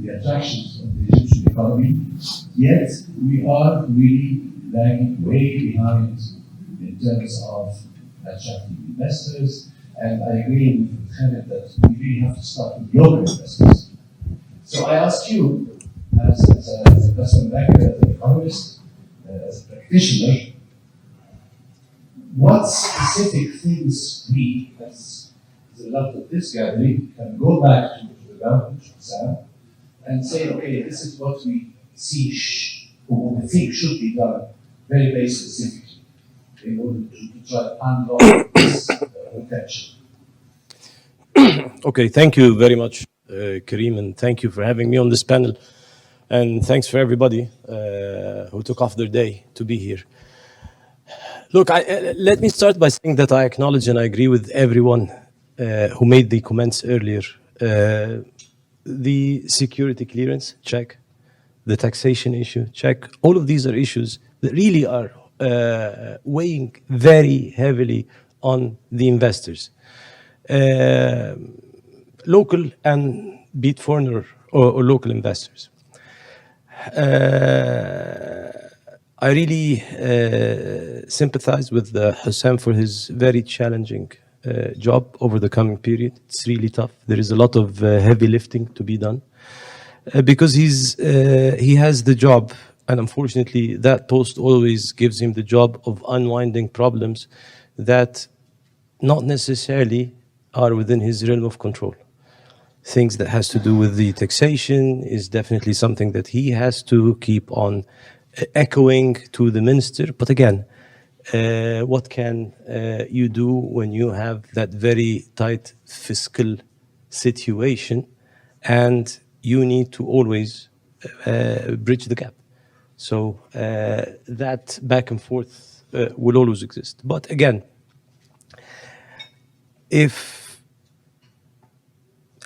the attractions of the Egyptian economy, yet we are really lagging way behind in terms of attracting investors, and I agree with Khaled that we really have to start with global investors. So I ask you, as an investment banker, as an economist, as a practitioner, what specific things we, as a result of this gathering, can go back to the government, Sam, and say, okay, this is what we see or what we think should be done very, very specifically in order to try to unlock this potential. Okay, thank you very much, Kareem, and thank you for having me on this panel. And thanks for everybody who took off their day to be here. Look, let me start by saying that I acknowledge and I agree with everyone who made the comments earlier. The security clearance, check. The taxation issue, check. All of these are issues that really are weighing very heavily on the investors. Local and be it foreigner or local investors. I really sympathize with Hussam for his very challenging job over the coming period. It's really tough. There is a lot of heavy lifting to be done because he has the job, and unfortunately that post always gives him the job of unwinding problems that not necessarily are within his realm of control. Things that has to do with the taxation is definitely something that he has to keep on echoing to the minister. But again, what can you do when you have that very tight fiscal situation and you need to always bridge the gap? So that back and forth will always exist. But again,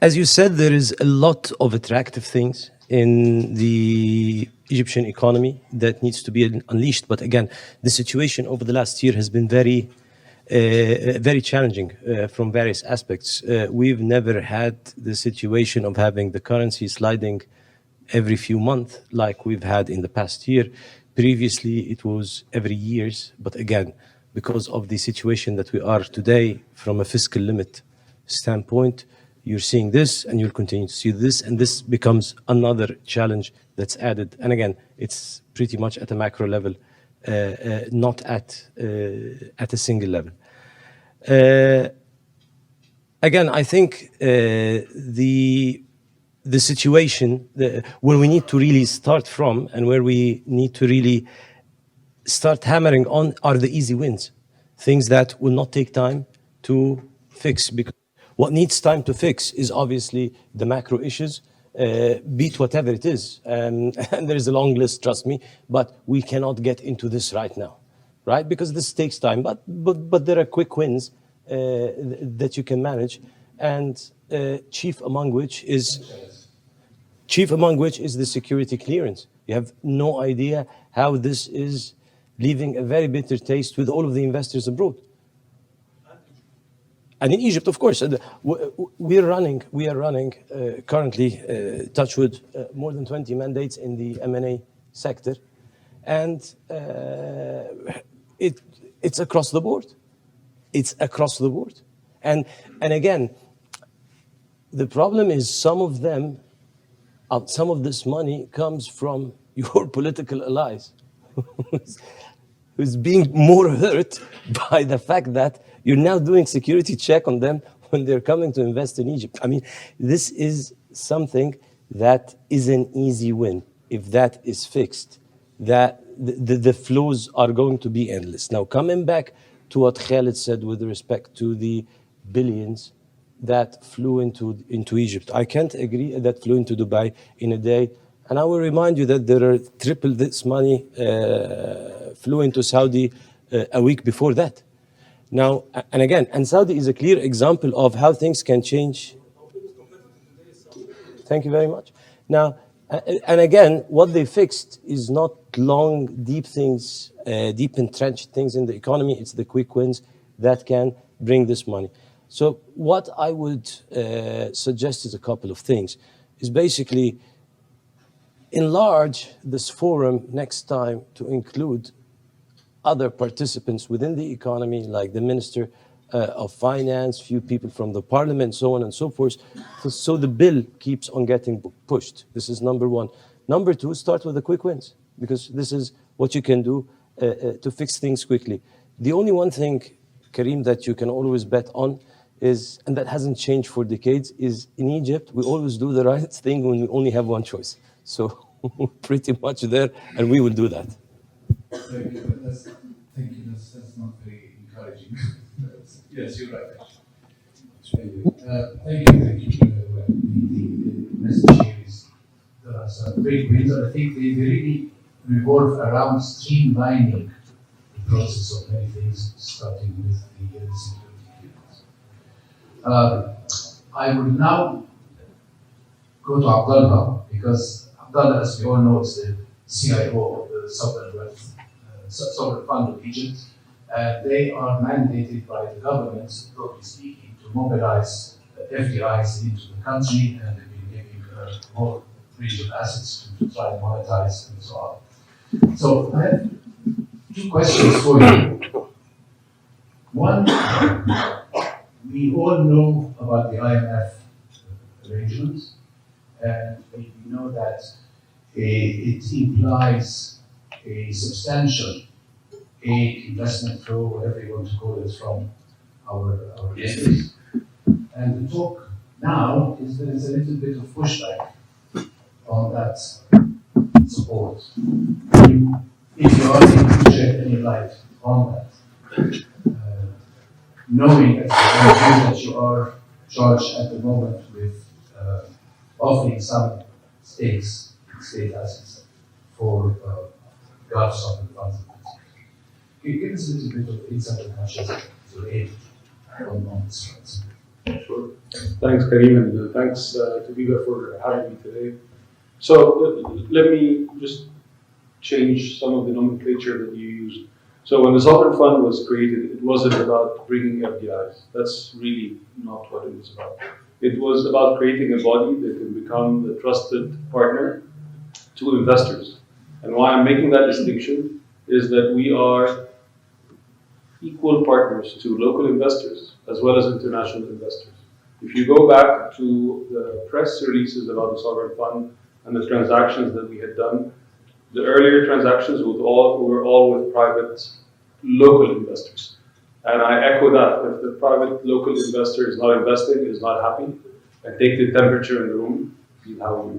as you said, there is a lot of attractive things in the Egyptian economy that needs to be unleashed. But again, the situation over the last year has been very challenging from various aspects. We've never had the situation of having the currency sliding every few months like we've had in the past year. Previously, it was every years. But again, because of the situation that we are today from a fiscal limit standpoint, you're seeing this and you'll continue to see this, and this becomes another challenge that's added. And again, it's pretty much at a macro level, not at a single level. Again, I think the situation where we need to really start from and where we need to really start hammering on are the easy wins, things that will not take time to fix. Because what needs time to fix is obviously the macro issues, be it whatever it is. And there is a long list, trust me, but we cannot get into this right now, right? Because this takes time, but there are quick wins that you can manage, and chief among which is the security clearance. You have no idea how this is leaving a very bitter taste with all of the investors abroad. And in Egypt, of course, we are running currently, touch wood, more than 20 mandates in the M&A sector, and it's across the board. It's across the board. And again, the problem is some of them, some of this money comes from your political allies, who's being more hurt by the fact that you're now doing security check on them when they're coming to invest in Egypt. I mean, this is something that is an easy win. If that is fixed, that the flows are going to be endless. Now, coming back to what Khaled said with respect to the billions that flew into Egypt, I can't agree that flew into Dubai in a day. And I will remind you that there are triple this money flew into Saudi a week before that. Now, and again, and Saudi is a clear example of how things can change. Thank you very much. Now, and again, what they fixed is not long, deep things, deep entrenched things in the economy. It's the quick wins that can bring this money. So what I would suggest is a couple of things. Is basically enlarge this forum next time to include other participants within the economy, like the Minister of Finance, few people from the Parliament, so on and so forth, so the bill keeps on getting pushed. This is number one. Number two, start with the quick wins, because this is what you can do to fix things quickly. The only one thing, Kareem, that you can always bet on is, and that hasn't changed for decades, is in Egypt, we always do the right thing when we only have one choice. So pretty much there, and we will do that. Thank you. That's not very encouraging. Yes, you're right. Thank you. Thank you. The message here is there are some great wins, and I think they really revolve around streamlining the process of many things, starting with the security clearance. I will now go to Abdullah, because Abdullah, as we all know, is the CIO of the Sovereign Fund of Egypt. They are mandated by the government, broadly speaking, to mobilize FDIs into the country, and they've been giving more regional assets to try and monetize and so on. So I have two questions for you. One, we all know about the IMF arrangements, and we know that it implies a substantial aid, investment flow, whatever you want to call it, from our neighbors. And the talk now is there is a little bit of pushback on that support. If you are able to shed any light on that, knowing that you are charged at the moment with offering some state assets for Gulf sovereign funds. Can you give us a little bit of insight on how to aid on this front? Sure. Thanks, Kareem, and thanks to BEBA for having me today. So let me just change some of the nomenclature that you used. So when the sovereign fund was created, it wasn't about bringing FDIs. That's really not what it was about. It was about creating a body that can become the trusted partner to investors. And why I'm making that distinction is that we are equal partners to local investors as well as international investors. If you go back to the press releases about the sovereign fund and the transactions that we had done, the earlier transactions were all with private local investors. And I echo that. If the private local investor is not investing, is not happy, and take the temperature in the room, see how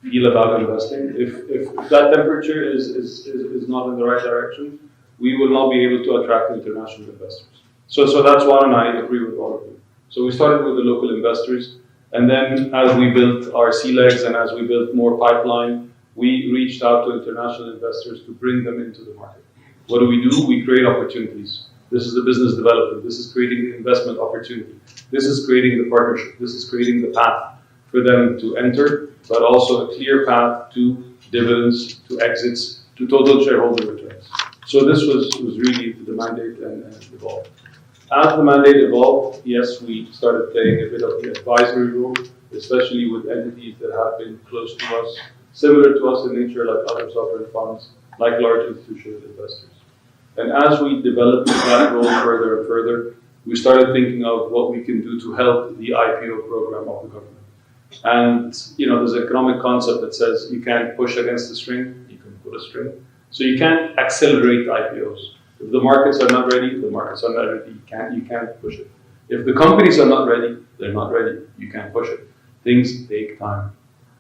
you feel about investing. If that temperature is not in the right direction, we will not be able to attract international investors. So that's one, and I agree with all of you. So we started with the local investors, and then as we built our sea legs and as we built more pipeline, we reached out to international investors to bring them into the market. What do? We create opportunities. This is the business development. This is creating the investment opportunity. This is creating the partnership. This is creating the path for them to enter, but also a clear path to dividends, to exits, to total shareholder returns. So this was really the mandate and evolved. As the mandate evolved, yes, we started playing a bit of the advisory role, especially with entities that have been close to us similar to us in nature, like other sovereign funds, like large institutional investors. And as we developed that role further and further, we started thinking of what we can do to help the IPO program of the government. And there's an economic concept that says you can't push against the string, you can pull a string. So you can't accelerate IPOs. If the markets are not ready, the markets are not ready. You can't push it. If the companies are not ready, they're not ready. You can't push it. Things take time.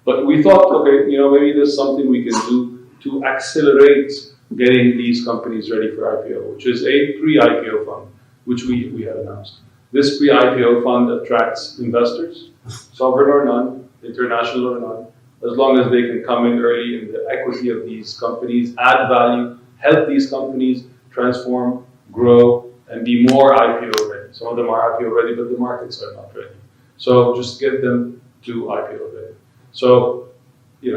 But we thought, okay, maybe there's something we can do to accelerate getting these companies ready for IPO, which is a pre-IPO fund, which we had announced. This pre-IPO fund attracts investors, sovereign or none, international or none, as long as they can come in early in the equity of these companies, add value, help these companies transform, grow, and be more IPO ready. Some of them are IPO ready, but the markets are not ready. So just get them to IPO ready. So, we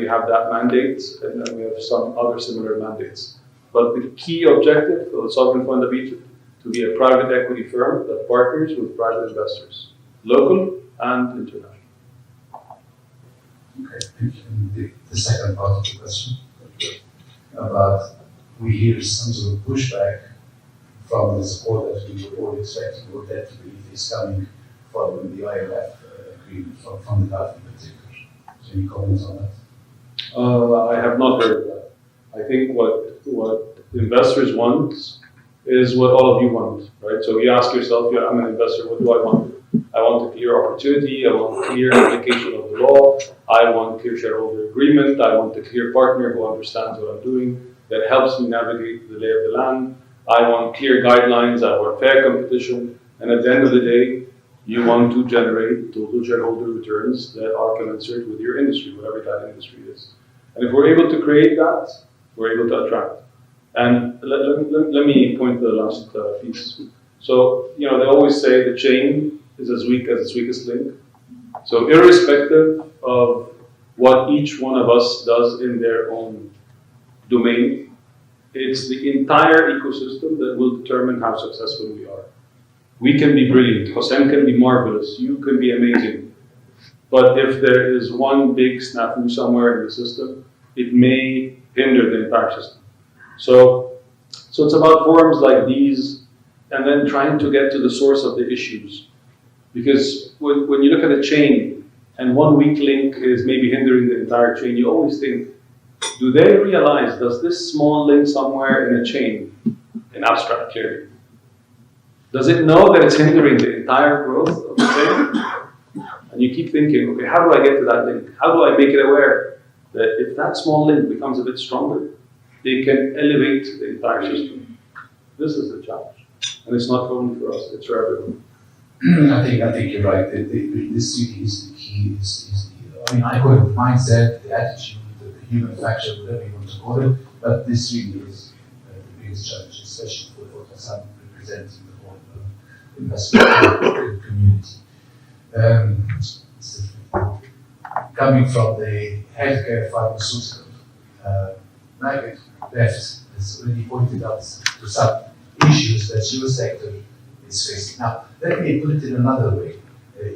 have that mandate, and then we have some other similar mandates. But the key objective of the Sovereign Fund of Egypt to be a private equity firm that partners with private investors, local and international. Okay, thank you. The second part of the question about we hear some sort of pushback from the support that we were all expecting or that relief is coming following the IMF agreement from the Gulf in particular. So any comments on that? I have not heard of that. I think what investors want is what all of you want, right? So you ask yourself, I'm an investor, what do I want? I want a clear opportunity, I want clear application of the law, I want clear shareholder agreement, I want a clear partner who understands what I'm doing, that helps me navigate the lay of the land, I want clear guidelines, I want fair competition, and at the end of the day, you want to generate total shareholder returns that are commensurate with your industry, whatever that industry is. And if we're able to create that, we're able to attract. And let me point to the last piece. So, they always say the chain is as weak as its weakest link. So irrespective of what each one of us does in their own domain, it's the entire ecosystem that will determine how successful we are. We can be brilliant, Hossein can be marvelous, you can be amazing. But if there is one big snafu somewhere in the system, it may hinder the entire system. So it's about forums like these, and then trying to get to the source of the issues. Because when you look at a chain, and one weak link is maybe hindering the entire chain, you always think, do they realize, does this small link somewhere in a chain, in abstract clearly, does it know that it's hindering the entire growth of the chain? And you keep thinking, okay, how do I get to that link? How do I make it aware that if that small link becomes a bit stronger, they can elevate the entire system? This is the challenge. And it's not only for us, it's for everyone. I think you're right. This really is the key. I call it mindset, the attitude, the human factor, whatever you want to call it. But this really is the biggest challenge, especially for Hassan representing the whole investment community. Coming from the healthcare pharmaceutical, Maggie left has already pointed out to some issues that your sector is facing. Now, let me put it in another way.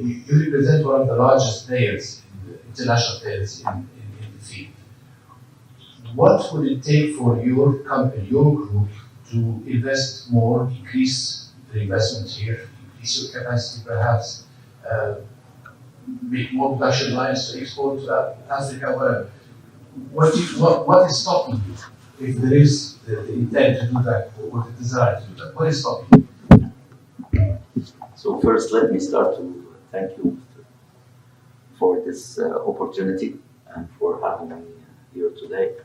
You represent one of the largest players, international players in the field. What would it take for your company, your group, to invest more, increase the investment here, increase your capacity perhaps, make more production lines to export to Africa, whatever? What is stopping you? If there is the intent to do that, or the desire to do that, what is stopping you? So first, let me start to thank you for this opportunity and for having me here today.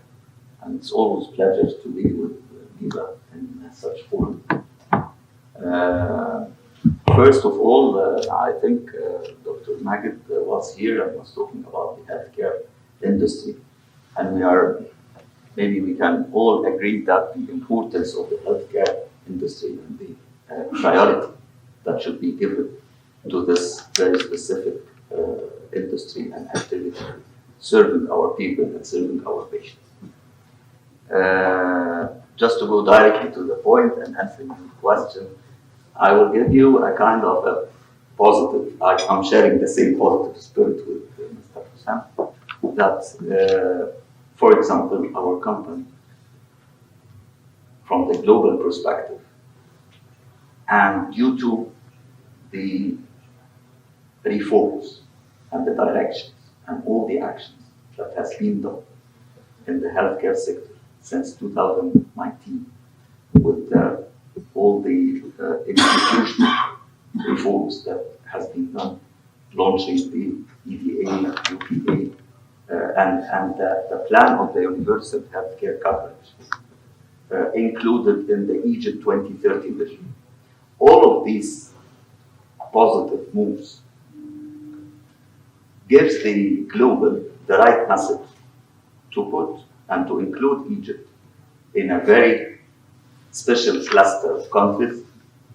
And it's always a pleasure to be with BEBA in such forum. First of all, I think Dr. Magid was here and was talking about the healthcare industry. And maybe we can all agree that the importance of the healthcare industry and the priority that should be given to this very specific industry and activity, serving our people and serving our patients. Just to go directly to the point and answering your question, I will give you a kind of a positive, I'm sharing the same positive spirit with Mr. Hussam. that, for example, our company, from the global perspective, and due to the reforms and the directions and all the actions that has been done in the healthcare sector since 2019, with all the institutional reforms that has been done, launching the EDA, UPA, and the plan of the universal healthcare coverage included in the Egypt 2030 vision. All of these positive moves gives the global the right message to put and to include Egypt in a very special cluster of countries.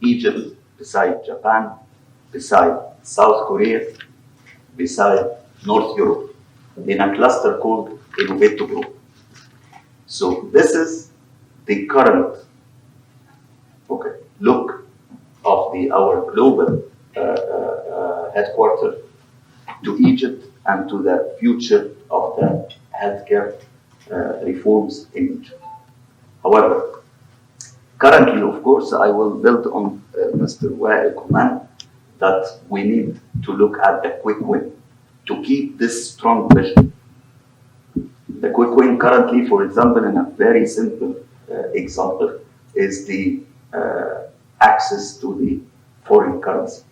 Egypt beside Japan, beside South Korea, beside North Europe, in a cluster called Innovate to Grow. So this is the current look of our global headquarters to Egypt and to the future of the healthcare reforms in Egypt. However, currently, of course, I will build on Mr. Wael's comment that we need to look at the quick win to keep this strong vision. The quick win currently, for example, in a very simple example, is the access to the foreign currency.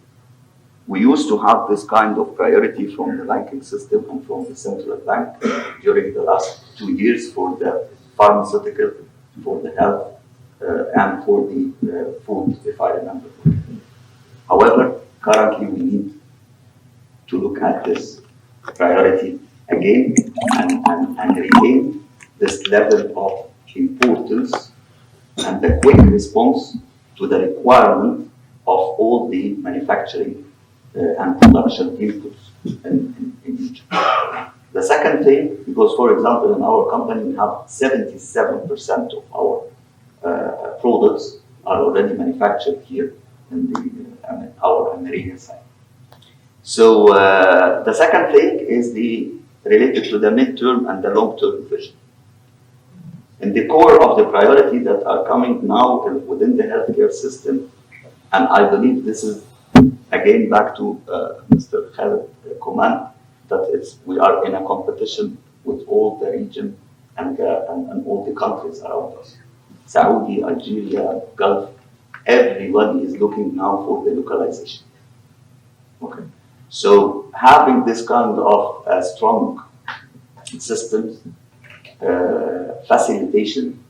We used to have this kind of priority from the banking system and from the central bank during the last 2 years for the pharmaceutical, for the health, and for the food, if I remember. However, currently we need to look at this priority again and regain this level of importance and the quick response to the requirement of all the manufacturing and production inputs in Egypt. The second thing, because for example in our company we have 77% of our products are already manufactured here in our American side. So the second thing is related to the midterm and the long-term vision. In the core of the priority that are coming now within the healthcare system, and I believe this is again back to Mr. Khaled Koman, that we are in a competition with all the region and all the countries around us. Saudi, Algeria, Gulf, everybody is looking now for the localization. Okay. So having this kind of strong systems, facilitation,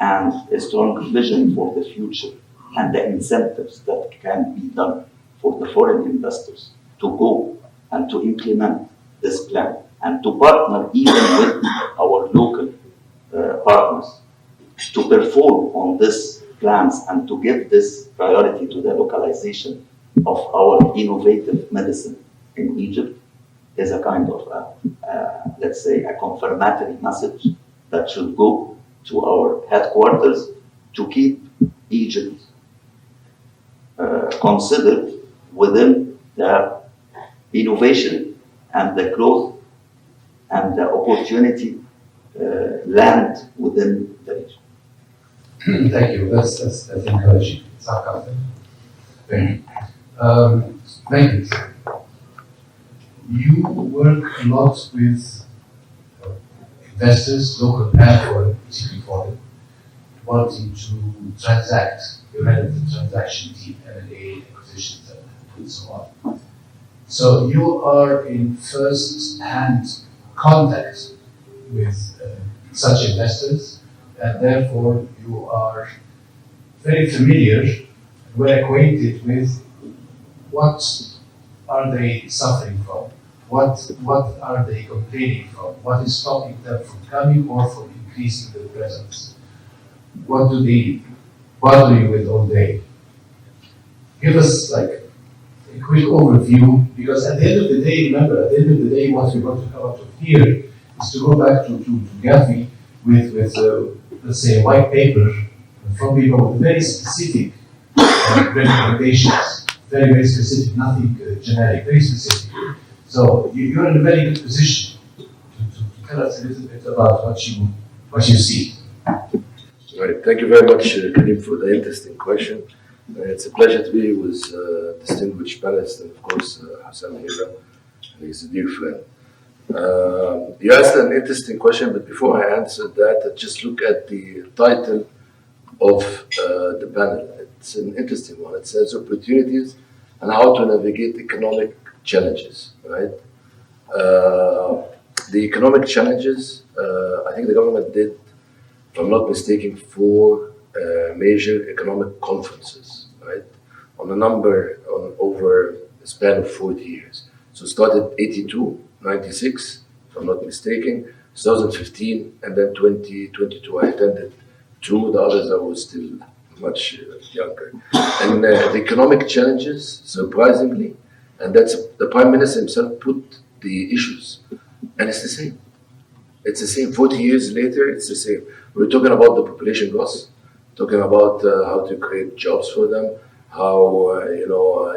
and a strong vision for the future, and the incentives that can be done for the foreign investors to go and to implement this plan and to partner even with our local partners to perform on these plans and to give this priority to the localization of our innovative medicine in Egypt is a kind of, let's say, a confirmatory message that should go to our headquarters to keep Egypt considered within the innovation and the growth and the opportunity land within the region. Thank you. That's encouraging. Sarcasm. Thank you. You work a lot with investors, local and foreign, particularly foreign, wanting to transact, you're head of the transaction team, M&A, acquisitions, and so on. So you are in first-hand contact with such investors, and therefore you are very familiar and well acquainted with what are they suffering from, what are they complaining from, what is stopping them from coming or from increasing their presence. What do they bother you with all day? Give us like a quick overview, because at the end of the day, remember, at the end of the day, what we want to come out of here is to go back to Gavi with let's say, a white paper from people with very specific recommendations, very specific, nothing generic, very specific. So you're in a very good position tell us a little bit about what you see. Right. Thank you very much, Karim, for the interesting question. It's a pleasure to be with distinguished panelists and, of course, Hassan Hira. He's a dear friend. You asked an interesting question, but before I answer that, just look at the title of the panel. It's an interesting one. It says opportunities and how to navigate economic challenges, right? The economic challenges, I think the government did, if I'm not mistaken, 4 major economic conferences, right? On over a span of 40 years. So it started 82, 96, if I'm not mistaken, 2015, and then 2022. I attended 2, the others I was still much younger. And the economic challenges, surprisingly, and that's the Prime Minister himself put the issues, and it's the same. It's the same. 40 years later, it's the same. We're talking about the population growth, talking about how to create jobs for them, how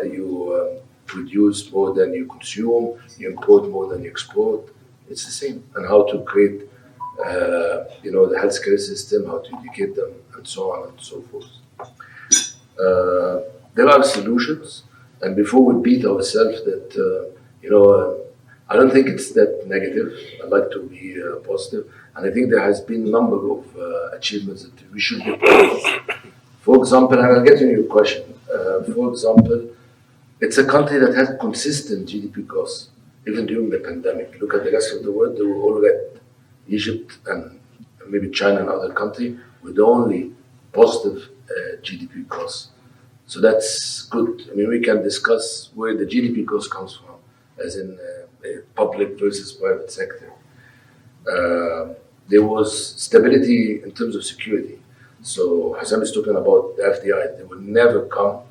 you produce more than you consume, you import more than you export. It's the same. And how to create, the healthcare system, how to educate them, and so on and so forth. There are solutions, and before we beat ourselves that, I don't think it's that negative. I like to be positive, and I think there has been a number of achievements that we should be proud of. For example, and I'll get to your question. For example, it's a country that has consistent GDP growth, even during the pandemic. Look at the rest of the world; they were all red. Egypt and maybe China and other countries with only positive GDP growth. So that's good. I mean, we can discuss where the GDP growth comes from, as in public versus private sector. There was stability in terms of security. So Hassan is talking about the FDI. They will never come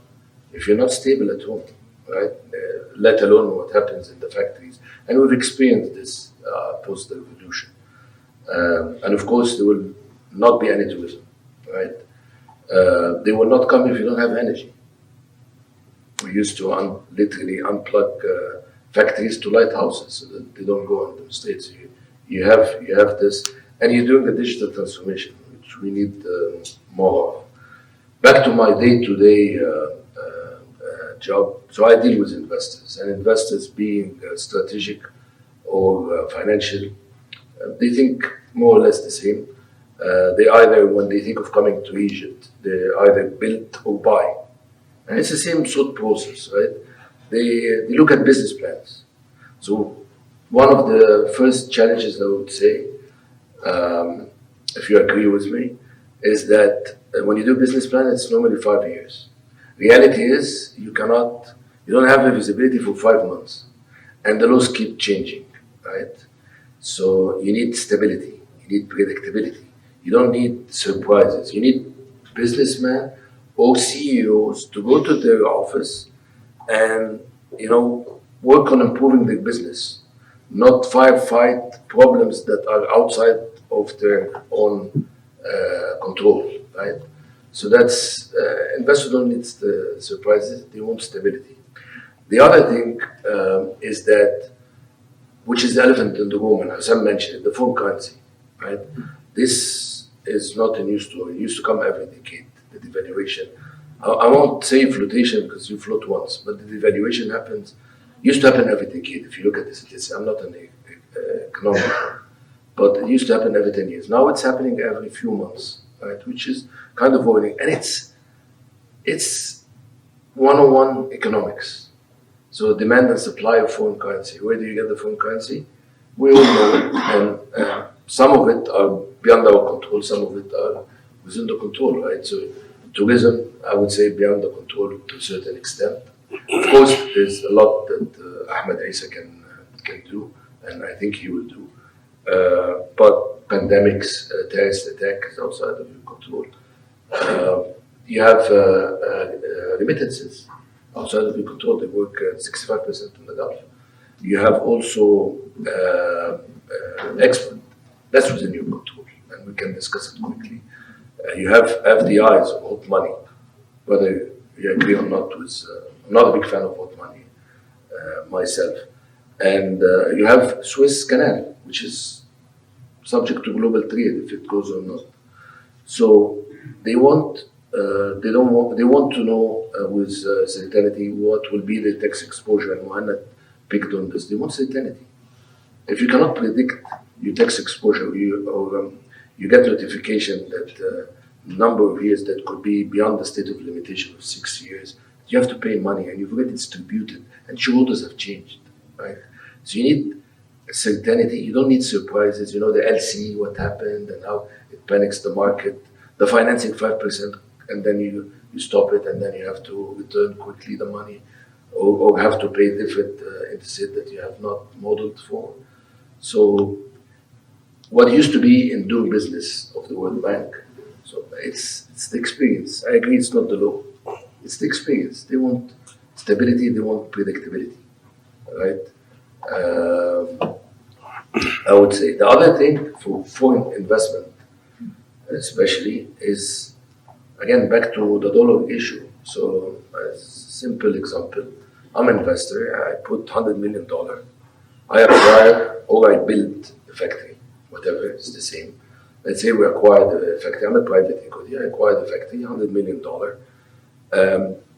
if you're not stable at home, right? Let alone what happens in the factories. And we've experienced this post the revolution. And of course, there will not be any tourism, right? They will not come if you don't have energy. We used to literally unplug factories to light houses so that they don't go on the states. You have this, and you're doing the digital transformation, which we need more of. Back to my day-to-day job. So I deal with investors, and investors being strategic or financial, they think more or less the same. They either, when they think of coming to Egypt, they either build or buy. And it's the same thought process, right? They look at business plans. So one of the first challenges I would say, if you agree with me, is that when you do business plan, it's normally 5 years. Reality is you don't have the visibility for 5 months, and the laws keep changing, right? So you need stability, you need predictability. You don't need surprises. You need businessmen or CEOs to go to their office and work on improving their business, not firefight problems that are outside of their own control, right? So that's investors don't need the surprises; they want stability. The other thing is that, which is the elephant in the room, and Hassan mentioned it, the foreign currency, right? This is not a new story. It used to come every decade, the devaluation. I won't say flotation because you float once, but the devaluation used to happen every decade. If you look at the statistics, I'm not an economist, but it used to happen every 10 years. Now it's happening every few months, right? Which is kind of worrying. And it's 101 economics. So demand and supply of foreign currency. Where do you get the foreign currency? We all know it. And some of it are beyond our control, some of it are within the control, right? So tourism, I would say, beyond the control to a certain extent. Of course, there's a lot that Ahmed Isa can do, and I think he will do. But pandemics, terrorist attack is outside of your control. You have remittances outside of your control. They work 65% in the Gulf. You have also export. That's within your control, and we can discuss it quickly. You have FDIs, hot money, whether you agree or not with, I'm not a big fan of hot money myself. And you have Suez Canal, which is subject to global trade if it goes or not. So they want, they want to know with certainty what will be the tax exposure, and Mohanad picked on this. They want certainty. If you cannot predict your tax exposure, you get notification that number of years that could be beyond the state of limitation of 6 years, you have to pay money, and you've already distributed, and shareholders have changed, right? So you need certainty. You don't need surprises. You know the LC, what happened, and how it panics the market. The financing 5%, and then you stop it, and then you have to return quickly the money, or have to pay different interest that you have not modeled for. So what used to be in doing business of the World Bank, so it's the experience. I agree, it's not the law. It's the experience. They want stability. They want predictability, right? I would say the other thing for foreign investment, especially, is again back to the dollar issue. So, a simple example: I'm an investor. I put $100 million. I acquire or I build a factory, whatever, it's the same. Let's say we acquired a factory. I'm a private equity. I acquired a factory, $100 million.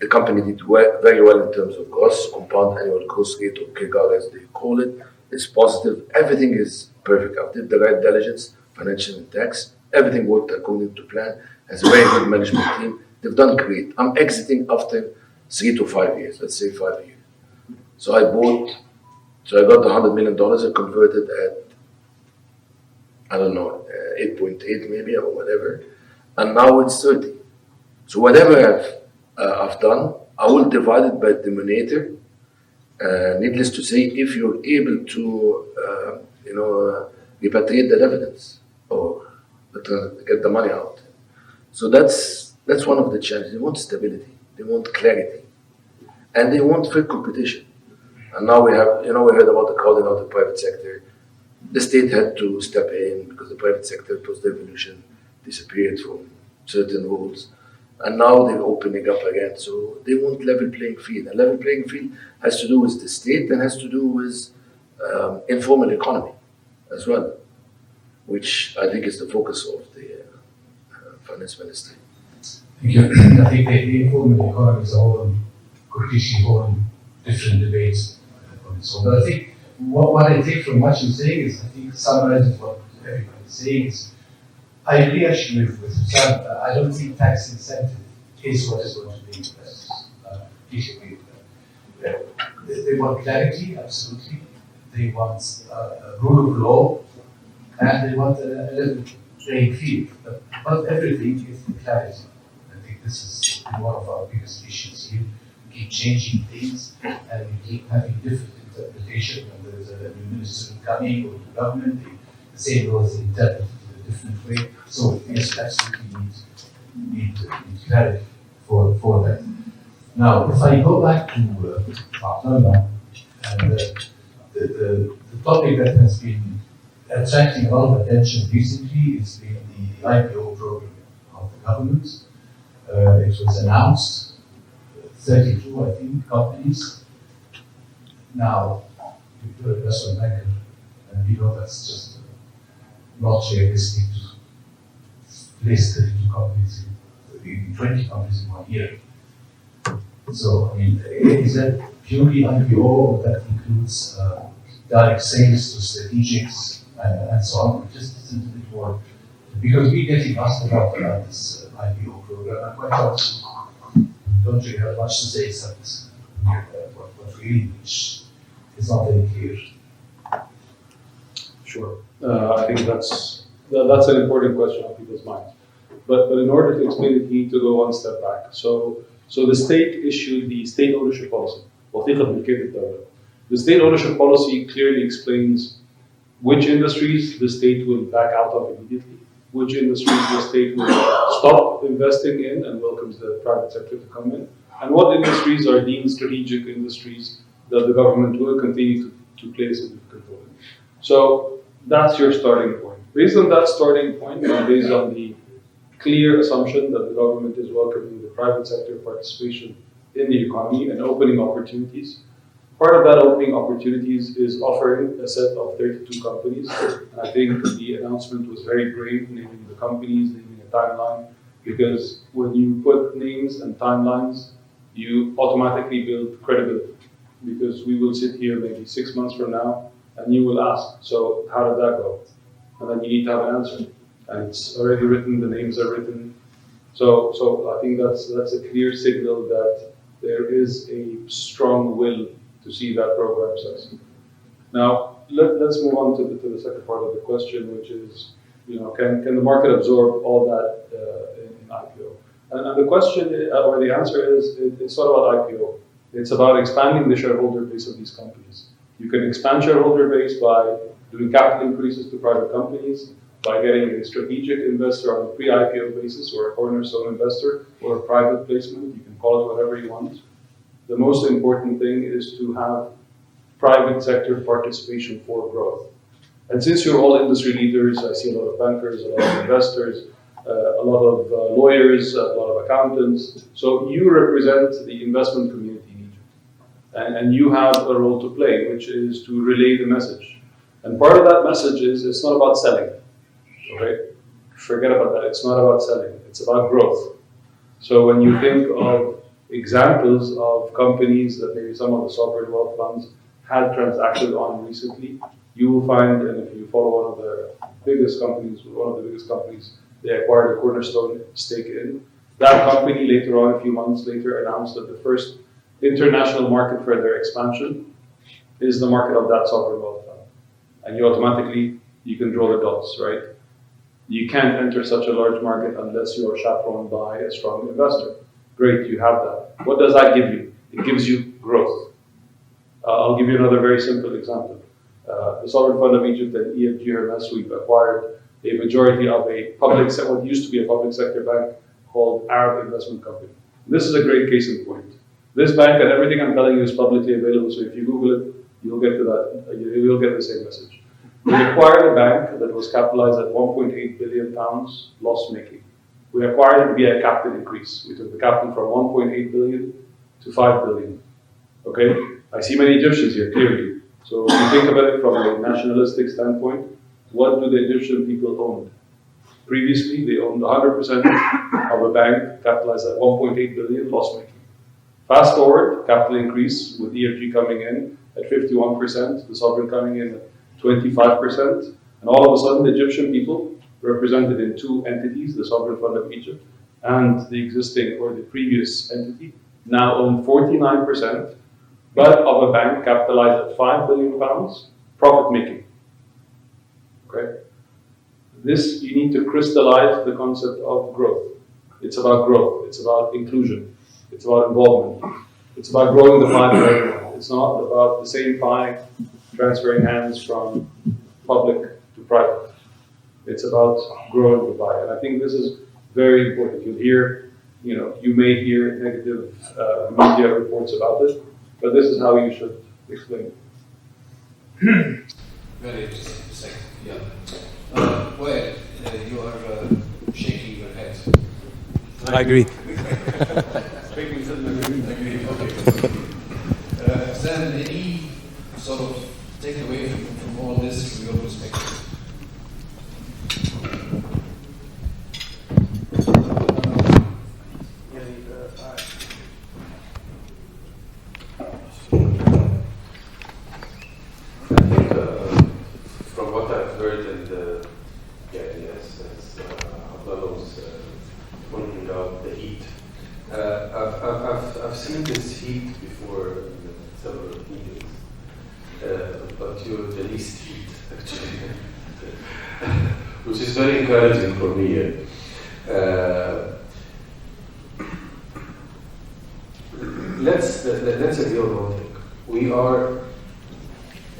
The company did very well in terms of gross, compound annual growth rate, or CAGR as they call it. It's positive. Everything is perfect. I did the right diligence, financial and tax. Everything worked according to plan. Has a very good management team. They've done great. I'm exiting after 3 to 5 years. Let's say 5 years. So I got the $100 million. I converted at, I don't know, 8.8 maybe or whatever, and now it's 30. So whatever I've done, I will divide it by the denominator. Needless to say, if you're able to, repatriate the dividends or get the money out. So that's one of the challenges. They want stability, they want clarity, and they want fair competition. And now we have, we heard about the crowding out of the private sector. The state had to step in because the private sector post-revolution disappeared from certain rules. And now they're opening up again. So they want level playing field. And level playing field has to do with the state and has to do with informal economy as well, which I think is the focus of the finance ministry. Thank you. I think the informal economy is a whole different debates on its own. But I think what I take from what you're saying is, I think summarizes what everybody's saying is, I agree actually with Sam. I don't think tax incentive is what is going to be investors. Please agree with that. They want clarity, absolutely. They want a rule of law, and they want a level playing field. But everything is the clarity. I think this is one of our biggest issues here. We keep changing things, and we keep having different interpretation when there is a new minister coming or the government. The same goes interpreted in a different way. So yes, absolutely need clarity for that. Now, if I go back to Abdullah, and the topic that has been attracting a lot of attention recently has been the IPO program of the government. It was announced, 32, I think, companies. Now, you're an investment banker, and you know that's just not realistic to place 32 companies, 20 companies in 1 year. So, I mean, is that purely IPO, or that includes direct sales to strategics and so on? Just a little bit more, because we're getting asked about this IPO program, and quite often don't really have much to say except what really which is not very clear. Sure. I think that's an important question on people's minds. But in order to explain it, you need to go one step back. So the state issued the state ownership policy. The state ownership policy clearly explains which industries the state will back out of immediately, which industries the state will stop investing in and welcomes the private sector to come in, and what industries are deemed strategic industries that the government will continue to play a significant role in. So that's your starting point. Based on that starting point, and based on the clear assumption that the government is welcoming the private sector participation in the economy and opening opportunities, part of that opening opportunities is offering a set of 32 companies. And I think the announcement was very brave, naming the companies, naming a timeline, because when you put names and timelines, you automatically build credibility. Because we will sit here maybe 6 months from now, and you will ask, so how did that go? And then you need to have an answer. And it's already written, the names are written. So I think that's a clear signal that there is a strong will to see that program succeed. Now, let's move on to the second part of the question, which is, can the market absorb all that in IPO? And the question, or the answer is, it's not about IPO. It's about expanding the shareholder base of these companies. You can expand shareholder base by doing capital increases to private companies, by getting a strategic investor on a pre-IPO basis, or a cornerstone investor, or a private placement. You can call it whatever you want. The most important thing is to have private sector participation for growth. And since you're all industry leaders, I see a lot of bankers, a lot of investors, a lot of lawyers, a lot of accountants. So you represent the investment community in Egypt. And you have a role to play, which is to relay the message. And part of that message is it's not about selling. Okay? Forget about that. It's not about selling. It's about growth. So when you think of examples of companies that maybe some of the sovereign wealth funds had transacted on recently, you will find, and if you follow one of the biggest companies, they acquired a cornerstone stake in. That company later on, a few months later, announced that the first international market for their expansion is the market of that sovereign wealth fund. And you can draw the dots, right? You can't enter such a large market unless you are chaperoned by a strong investor. Great, you have that. What does that give you? It gives you growth. I'll give you another very simple example. The Sovereign Fund of Egypt and EFG Hermes, we've acquired a majority of what used to be a public sector bank called Arab Investment Company. This is a great case in point. This bank and everything I'm telling you is publicly available, so if you Google it, you'll get to that. You'll get the same message. We acquired a bank that was capitalized at 1.8 billion pounds, loss-making. We acquired it via capital increase. We took the capital from 1.8 billion to 5 billion. Okay? I see many Egyptians here, clearly. So if you think about it from a nationalistic standpoint, what do the Egyptian people own? Previously, they owned 100% of a bank capitalized at 1.8 billion, loss-making. Fast forward, capital increase with EFG coming in at 51%, the sovereign coming in at 25%, and all of a sudden the Egyptian people, represented in two entities, the Sovereign Fund of Egypt and the existing or the previous entity, now own 49%, but of a bank capitalized at 5 billion pounds, profit making. Okay? This, you need to crystallize the concept of growth. It's about growth, it's about inclusion, it's about involvement, it's about growing the pie for everyone. It's not about the same pie transferring hands from public to private. It's about growing the pie. And I think this is very important. You may hear negative media reports about it, but this is how you should explain it. Very interesting. Yeah. Well, you are shaking your head. I agree. Then any sort of takeaway from all this from your perspective? From what I've heard, and yes, as Abdullah was pointing out, the heat. I've seen this heat before in several meetings, but you're the least heat, actually, which is very encouraging for me. Let's agree on one thing. We are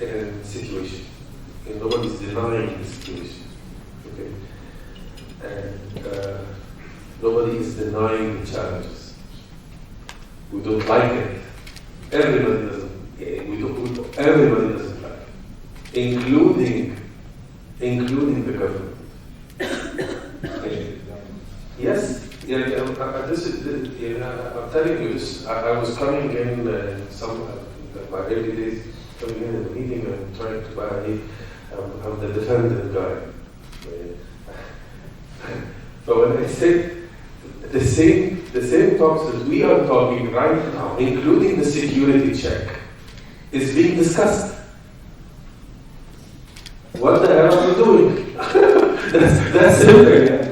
in a situation, and nobody's denying the situation, okay? And nobody is denying the challenges. We don't like it. Everybody doesn't. Everybody doesn't like it, including the government. Okay. Yes. Yeah, this is. I'm telling you this. I was coming in every day coming in the meeting and trying to buy. I'm the defendant guy. But when I said the same talks that we are talking right now, including the security check, is being discussed. What the hell are we doing? that's simple.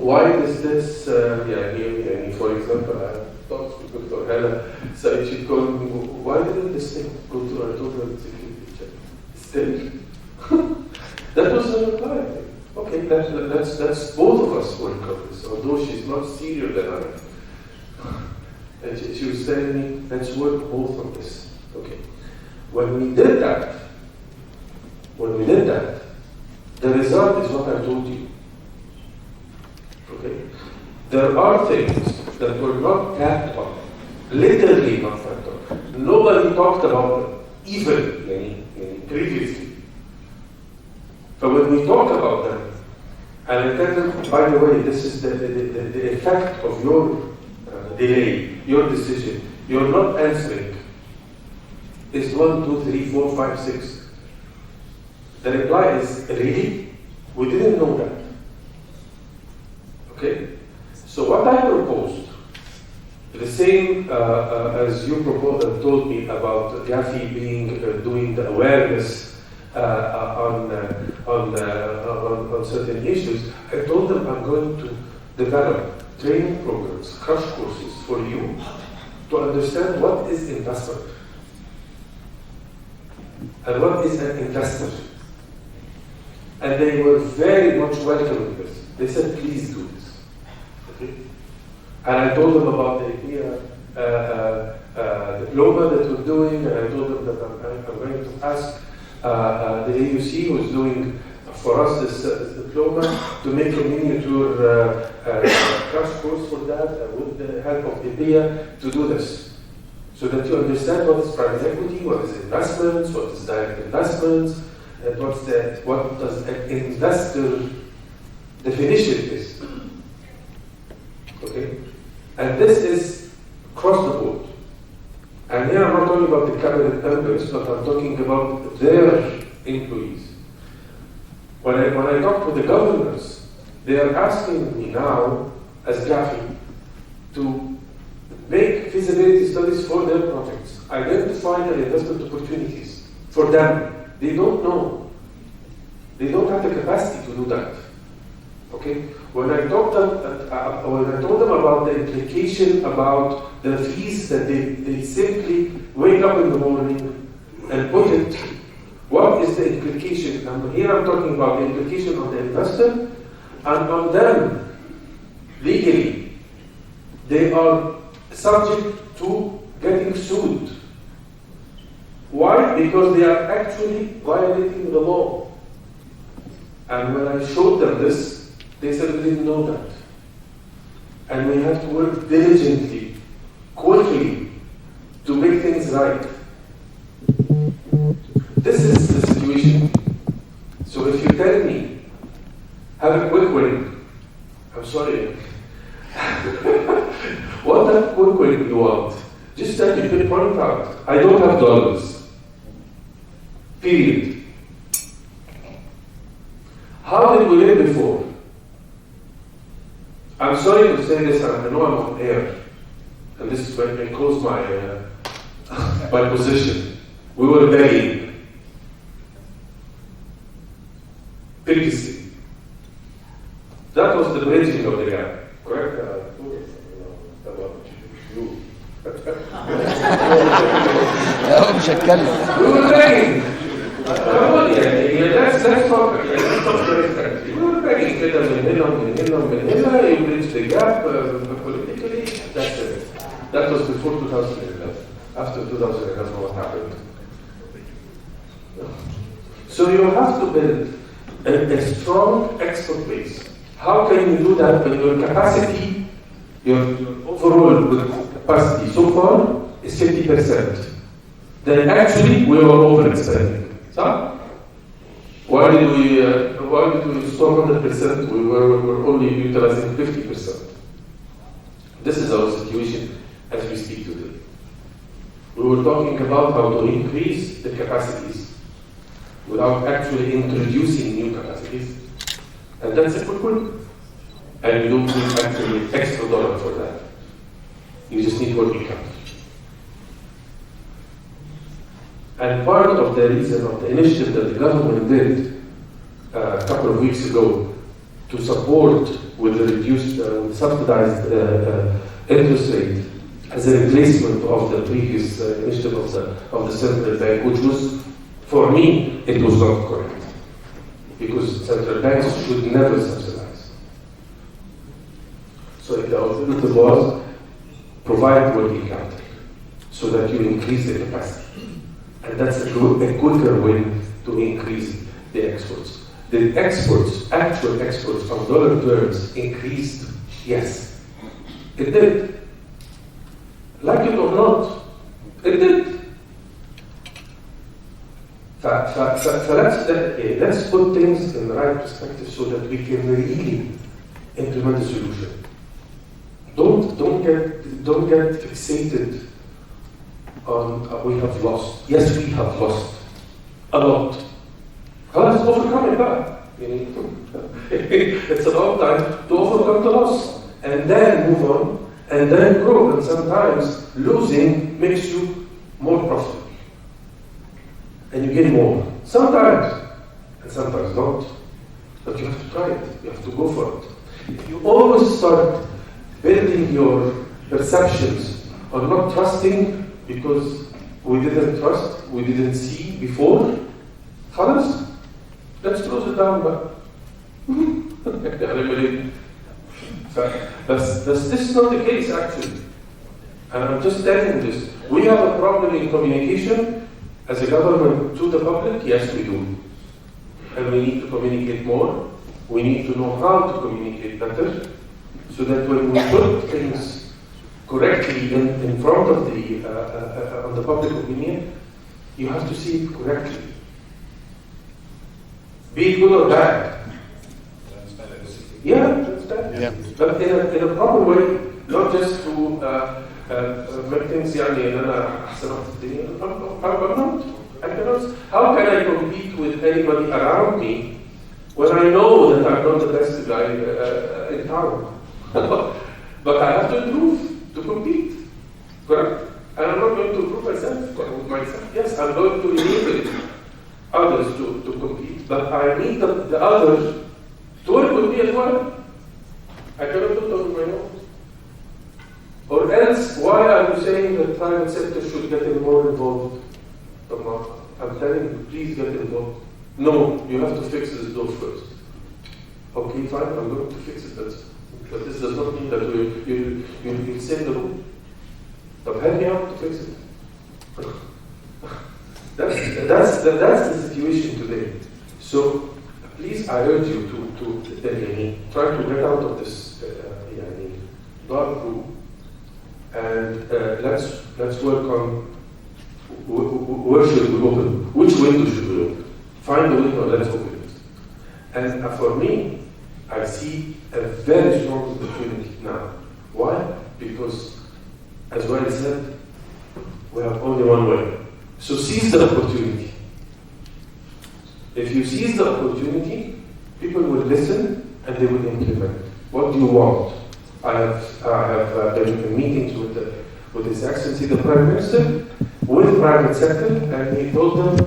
Why is this? For example, I talked to Dr. Hella, so she told me, why didn't this thing go to our total security check? Still, that was the reply. Okay, that's both of us work on this, although she's not senior than I am. And she was telling me, let's work both on this. Okay. When we did that, the result is what I told you. Okay? There are things that were not tapped on, literally not tapped on. Nobody talked about them, even previously. But when we talk about them, and I tell them, by the way, this is the effect of your delay, your decision, you're not answering, is 1, 2, 3, 4, 5, 6. The reply is, really? We didn't know that. Okay? So what I proposed, the same as you told me about Gafi doing the awareness on certain issues, I told them I'm going to develop training programs, crash courses for you to understand what is investment and what is an investor. And they were very much welcoming this. They said, please do this. Okay? And I told them about the idea diploma that we're doing, and I told them that I'm going to ask the AUC, who's doing for us this diploma, to make a miniature crash course for that with the help of BEBA to do this. So that you understand what is private equity, what is investments, what is direct investments, and what does an investor definition is. Okay? And this is across the board. And here I'm not talking about the cabinet members, but I'm talking about their employees. When I talk to the governors, they are asking me now, as Gafi, to make feasibility studies for their projects, identify their investment opportunities for them. They don't know. They don't have the capacity to do that. Okay? When I told them about the implication about the fees that they simply wake up in the morning and put it, what is the implication? And here I'm talking about the implication on the investor and on them legally. They are subject to getting sued. Why? Because they are actually violating the law. And when I showed them this, they said we didn't know that. And we have to work diligently, quickly, to make things right. This is the situation. So if you tell me, have a quick win, I'm sorry. What that quick win you want? Just tell me, point out, I don't have dollars. Period. How did we live before? I'm sorry to say this, and I know I'm on air, and this is when I close my position. We were begging. Previously. That was the bridging of the gap, correct? مش هتكلم. We were begging. Let's talk. We were begging كده من هنا, you bridge the gap politically. That's it. That was before 2011. After 2011, what happened? So you have to build a strong export base. How can you do that when your capacity, your overall capacity so far is 50%? Then actually we were overextending. So why did we store 100%? We were only utilizing 50%. This is our situation as we speak today. We were talking about how to increase the capacities without actually introducing new capacities. And that's a quick win. And you don't need actually extra dollar for that. You just need working capital. And part of the reason of the initiative that the government did a couple of weeks ago to support with the reduced, subsidized interest rate as a replacement of the previous initiative of the central bank, which was, for me, it was not correct. Because central banks should never subsidize. So the alternative was provide working capital so that you increase the capacity. And that's a quicker way to increase the exports. The exports, actual exports on dollar terms increased, yes. It did. Like it or not, it did. Let's put things in the right perspective so that we can really implement a solution. Don't get fixated on we have lost. Yes, we have lost a lot. Let's overcome that. It's about time to overcome the loss and then move on and then grow. And sometimes losing makes you more profitable. And you gain more. Sometimes, and sometimes not. But you have to try it. You have to go for it. If you always start building your perceptions on not trusting because we didn't trust, we didn't see before, let's close it down. This is not the case, actually. And I'm just telling you this. We have a problem in communication as a government to the public. Yes, we do. And we need to communicate more. We need to know how to communicate better so that when we put things correctly in front of the public opinion, you have to see it correctly. Be it good or bad. Yeah, transparent. Yeah. But in a proper way, not just to make things يعني ان انا احسن واحد في الدنيا. How can I compete with anybody around me when I know that I'm not the best guy in town? But I have to improve to compete, correct? And I'm not going to improve myself. Yes, I'm going to enable others to compete, but I need the others to work with me as well. I cannot do it on my own. Or else, why are you saying that private sector should get more involved? I'm telling you, please get involved. No, you have to fix this door first. Okay, fine, I'm going to fix it. But this does not mean that you save the room. But help me out to fix it. That's the situation today. So please, I urge you to try to get out of this dark room, and let's work on where should we open, which window should we open. Find the window, let's open it. And for me, I see a very strong opportunity now. Why? Because, as well said, we have only one way. So seize the opportunity. If you seize the opportunity, people will listen and they will implement. What do you want? I have been in meetings with His Excellency the Prime Minister, with private sector, and he told them,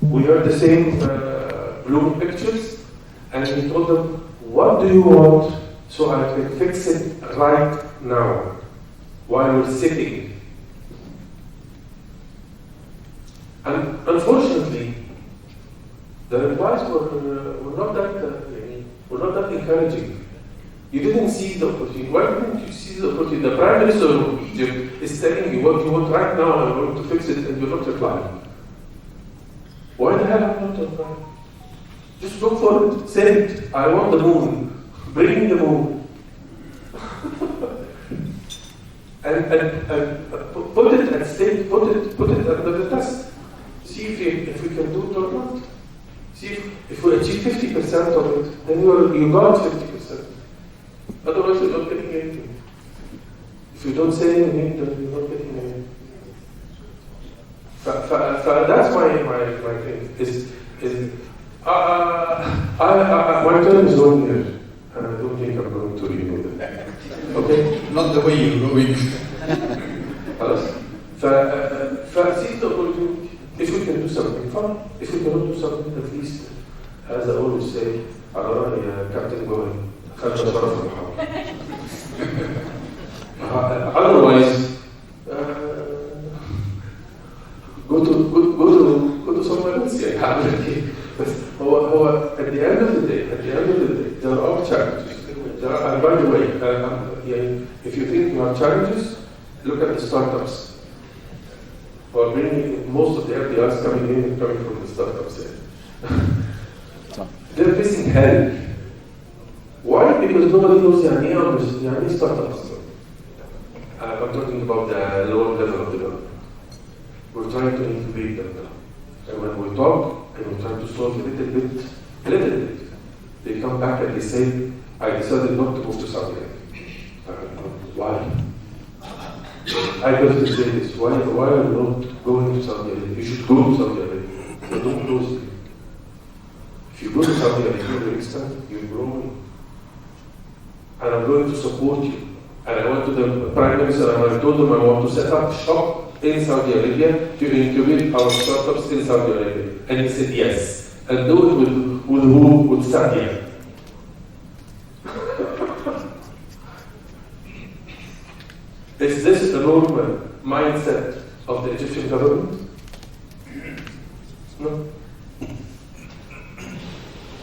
we heard the same blooming pictures, and he told them, what do you want so I can fix it right now, while we're sitting? And unfortunately, the replies were not that encouraging. You didn't see the opportunity. Why didn't you see the opportunity? The Prime Minister of Egypt is telling you what you want right now, and I'm going to fix it, and you're not replying. Why the hell am I not replying? Just look for it. Say it. I want the moon. Bring me the moon. and put it at stake. Put it under the test. See if we can do it or not. See if we achieve 50% of it, then you got 50%. Otherwise, you're not getting anything. If you don't say anything, then you're not getting anything. term is 1 year, and I don't think I'm going to renew it. Okay? Not the way you're going. خلاص. فseize the opportunity. If we can do something, fine. If we cannot do something, at least, as I always say, على رأي كابتن جوهري خلف شرف المحاضرة. Otherwise, go to somewhere else. يعني هعمل ايه؟ بس هو at the end of the day, there are challenges. And by the way, if you think you have challenges, look at the startups. Or most of the FDIs coming from the startups. They're facing hell. Why? Because nobody knows يعني startups. I'm talking about the lower level of development. We're trying to incubate them now. And when we talk and we try to solve a little bit, they come back and they say, I decided not to move to Saudi Arabia. Why? I got to say this. Why are you not going to Saudi Arabia? You should go to Saudi Arabia. But don't close it. If you go to Saudi Arabia, you're expanding, you're growing. And I'm going to support you. And I went to the Prime Minister and I told him I want to set up shop in Saudi Arabia to incubate our startups in Saudi Arabia. And he said yes. And do it with who? With Saudi. Is this the normal mindset of the Egyptian government? No.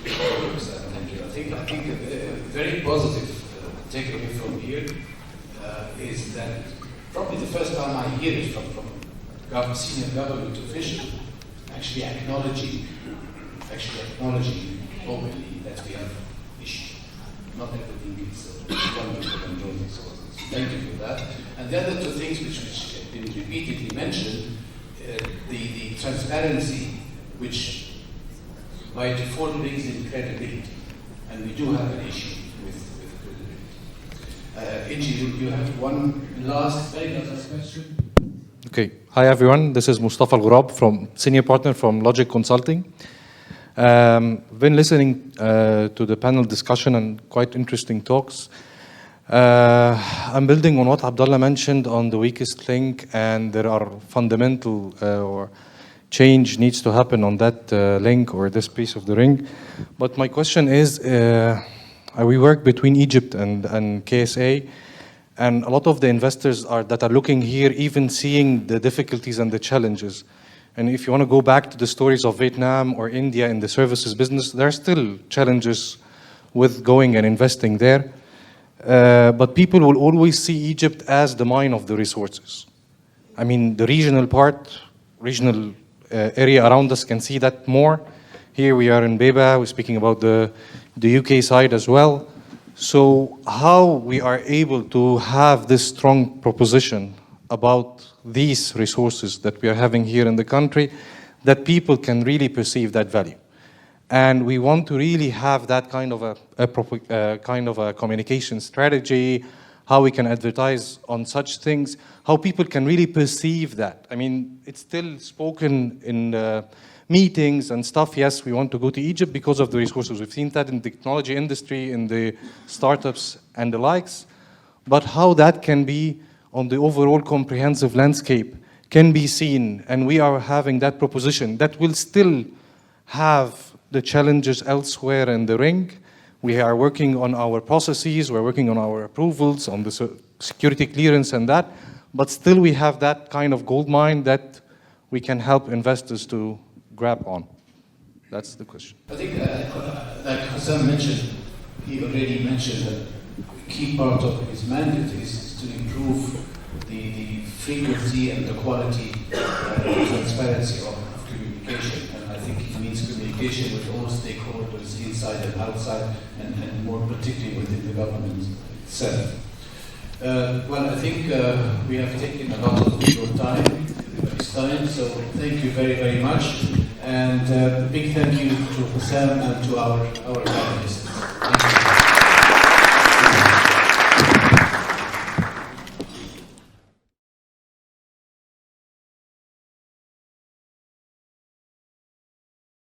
Thank you. I think a very positive takeaway from here is that probably the first time I hear it from senior government official actually acknowledging openly that we have issues. Not everything is wonderful and rosy. So thank you for that. And the other two things which have been repeatedly mentioned, the transparency, which by default brings in credibility, and we do have an issue with credibility. Inji, you have one very last question. Okay. Hi everyone. This is Mustafa Al-Ghurab, senior partner from Logic Consulting. Been listening to the panel discussion and quite interesting talks. I'm building on what Abdullah mentioned on the weakest link, and there are fundamental or change needs to happen on that link or this piece of the ring. But my question is, we work between Egypt and KSA, and a lot of the investors that are looking here even seeing the difficulties and the challenges. And if you want to go back to the stories of Vietnam or India in the services business, there are still challenges with going and investing there. But people will always see Egypt as the mine of the resources. I mean, the regional area around us can see that more. Here we are in BEBA, we're speaking about the UK side as well. So how we are able to have this strong proposition about these resources that we are having here in the country, that people can really perceive that value. And we want to really have that kind of a communication strategy, how we can advertise on such things, how people can really perceive that. I mean, it's still spoken in meetings and stuff. Yes, we want to go to Egypt because of the resources. We've seen that in the technology industry, in the startups and the likes. But how that can be on the overall comprehensive landscape can be seen. And we are having that proposition that will still have the challenges elsewhere in the ring. We are working on our processes, we're working on our approvals, on the security clearance and that, but still we have that kind of gold mine that we can help investors to grab on. That's the question. I think, like Hassan mentioned, he already mentioned that a key part of his mandate is to improve the frequency and the quality and transparency of communication. And I think it means communication with all stakeholders inside and outside, and more particularly within the government itself. Well, I think we have taken a lot of your time, everybody's time, so thank you very, very much. And a big thank you to Hassan and to our panelists.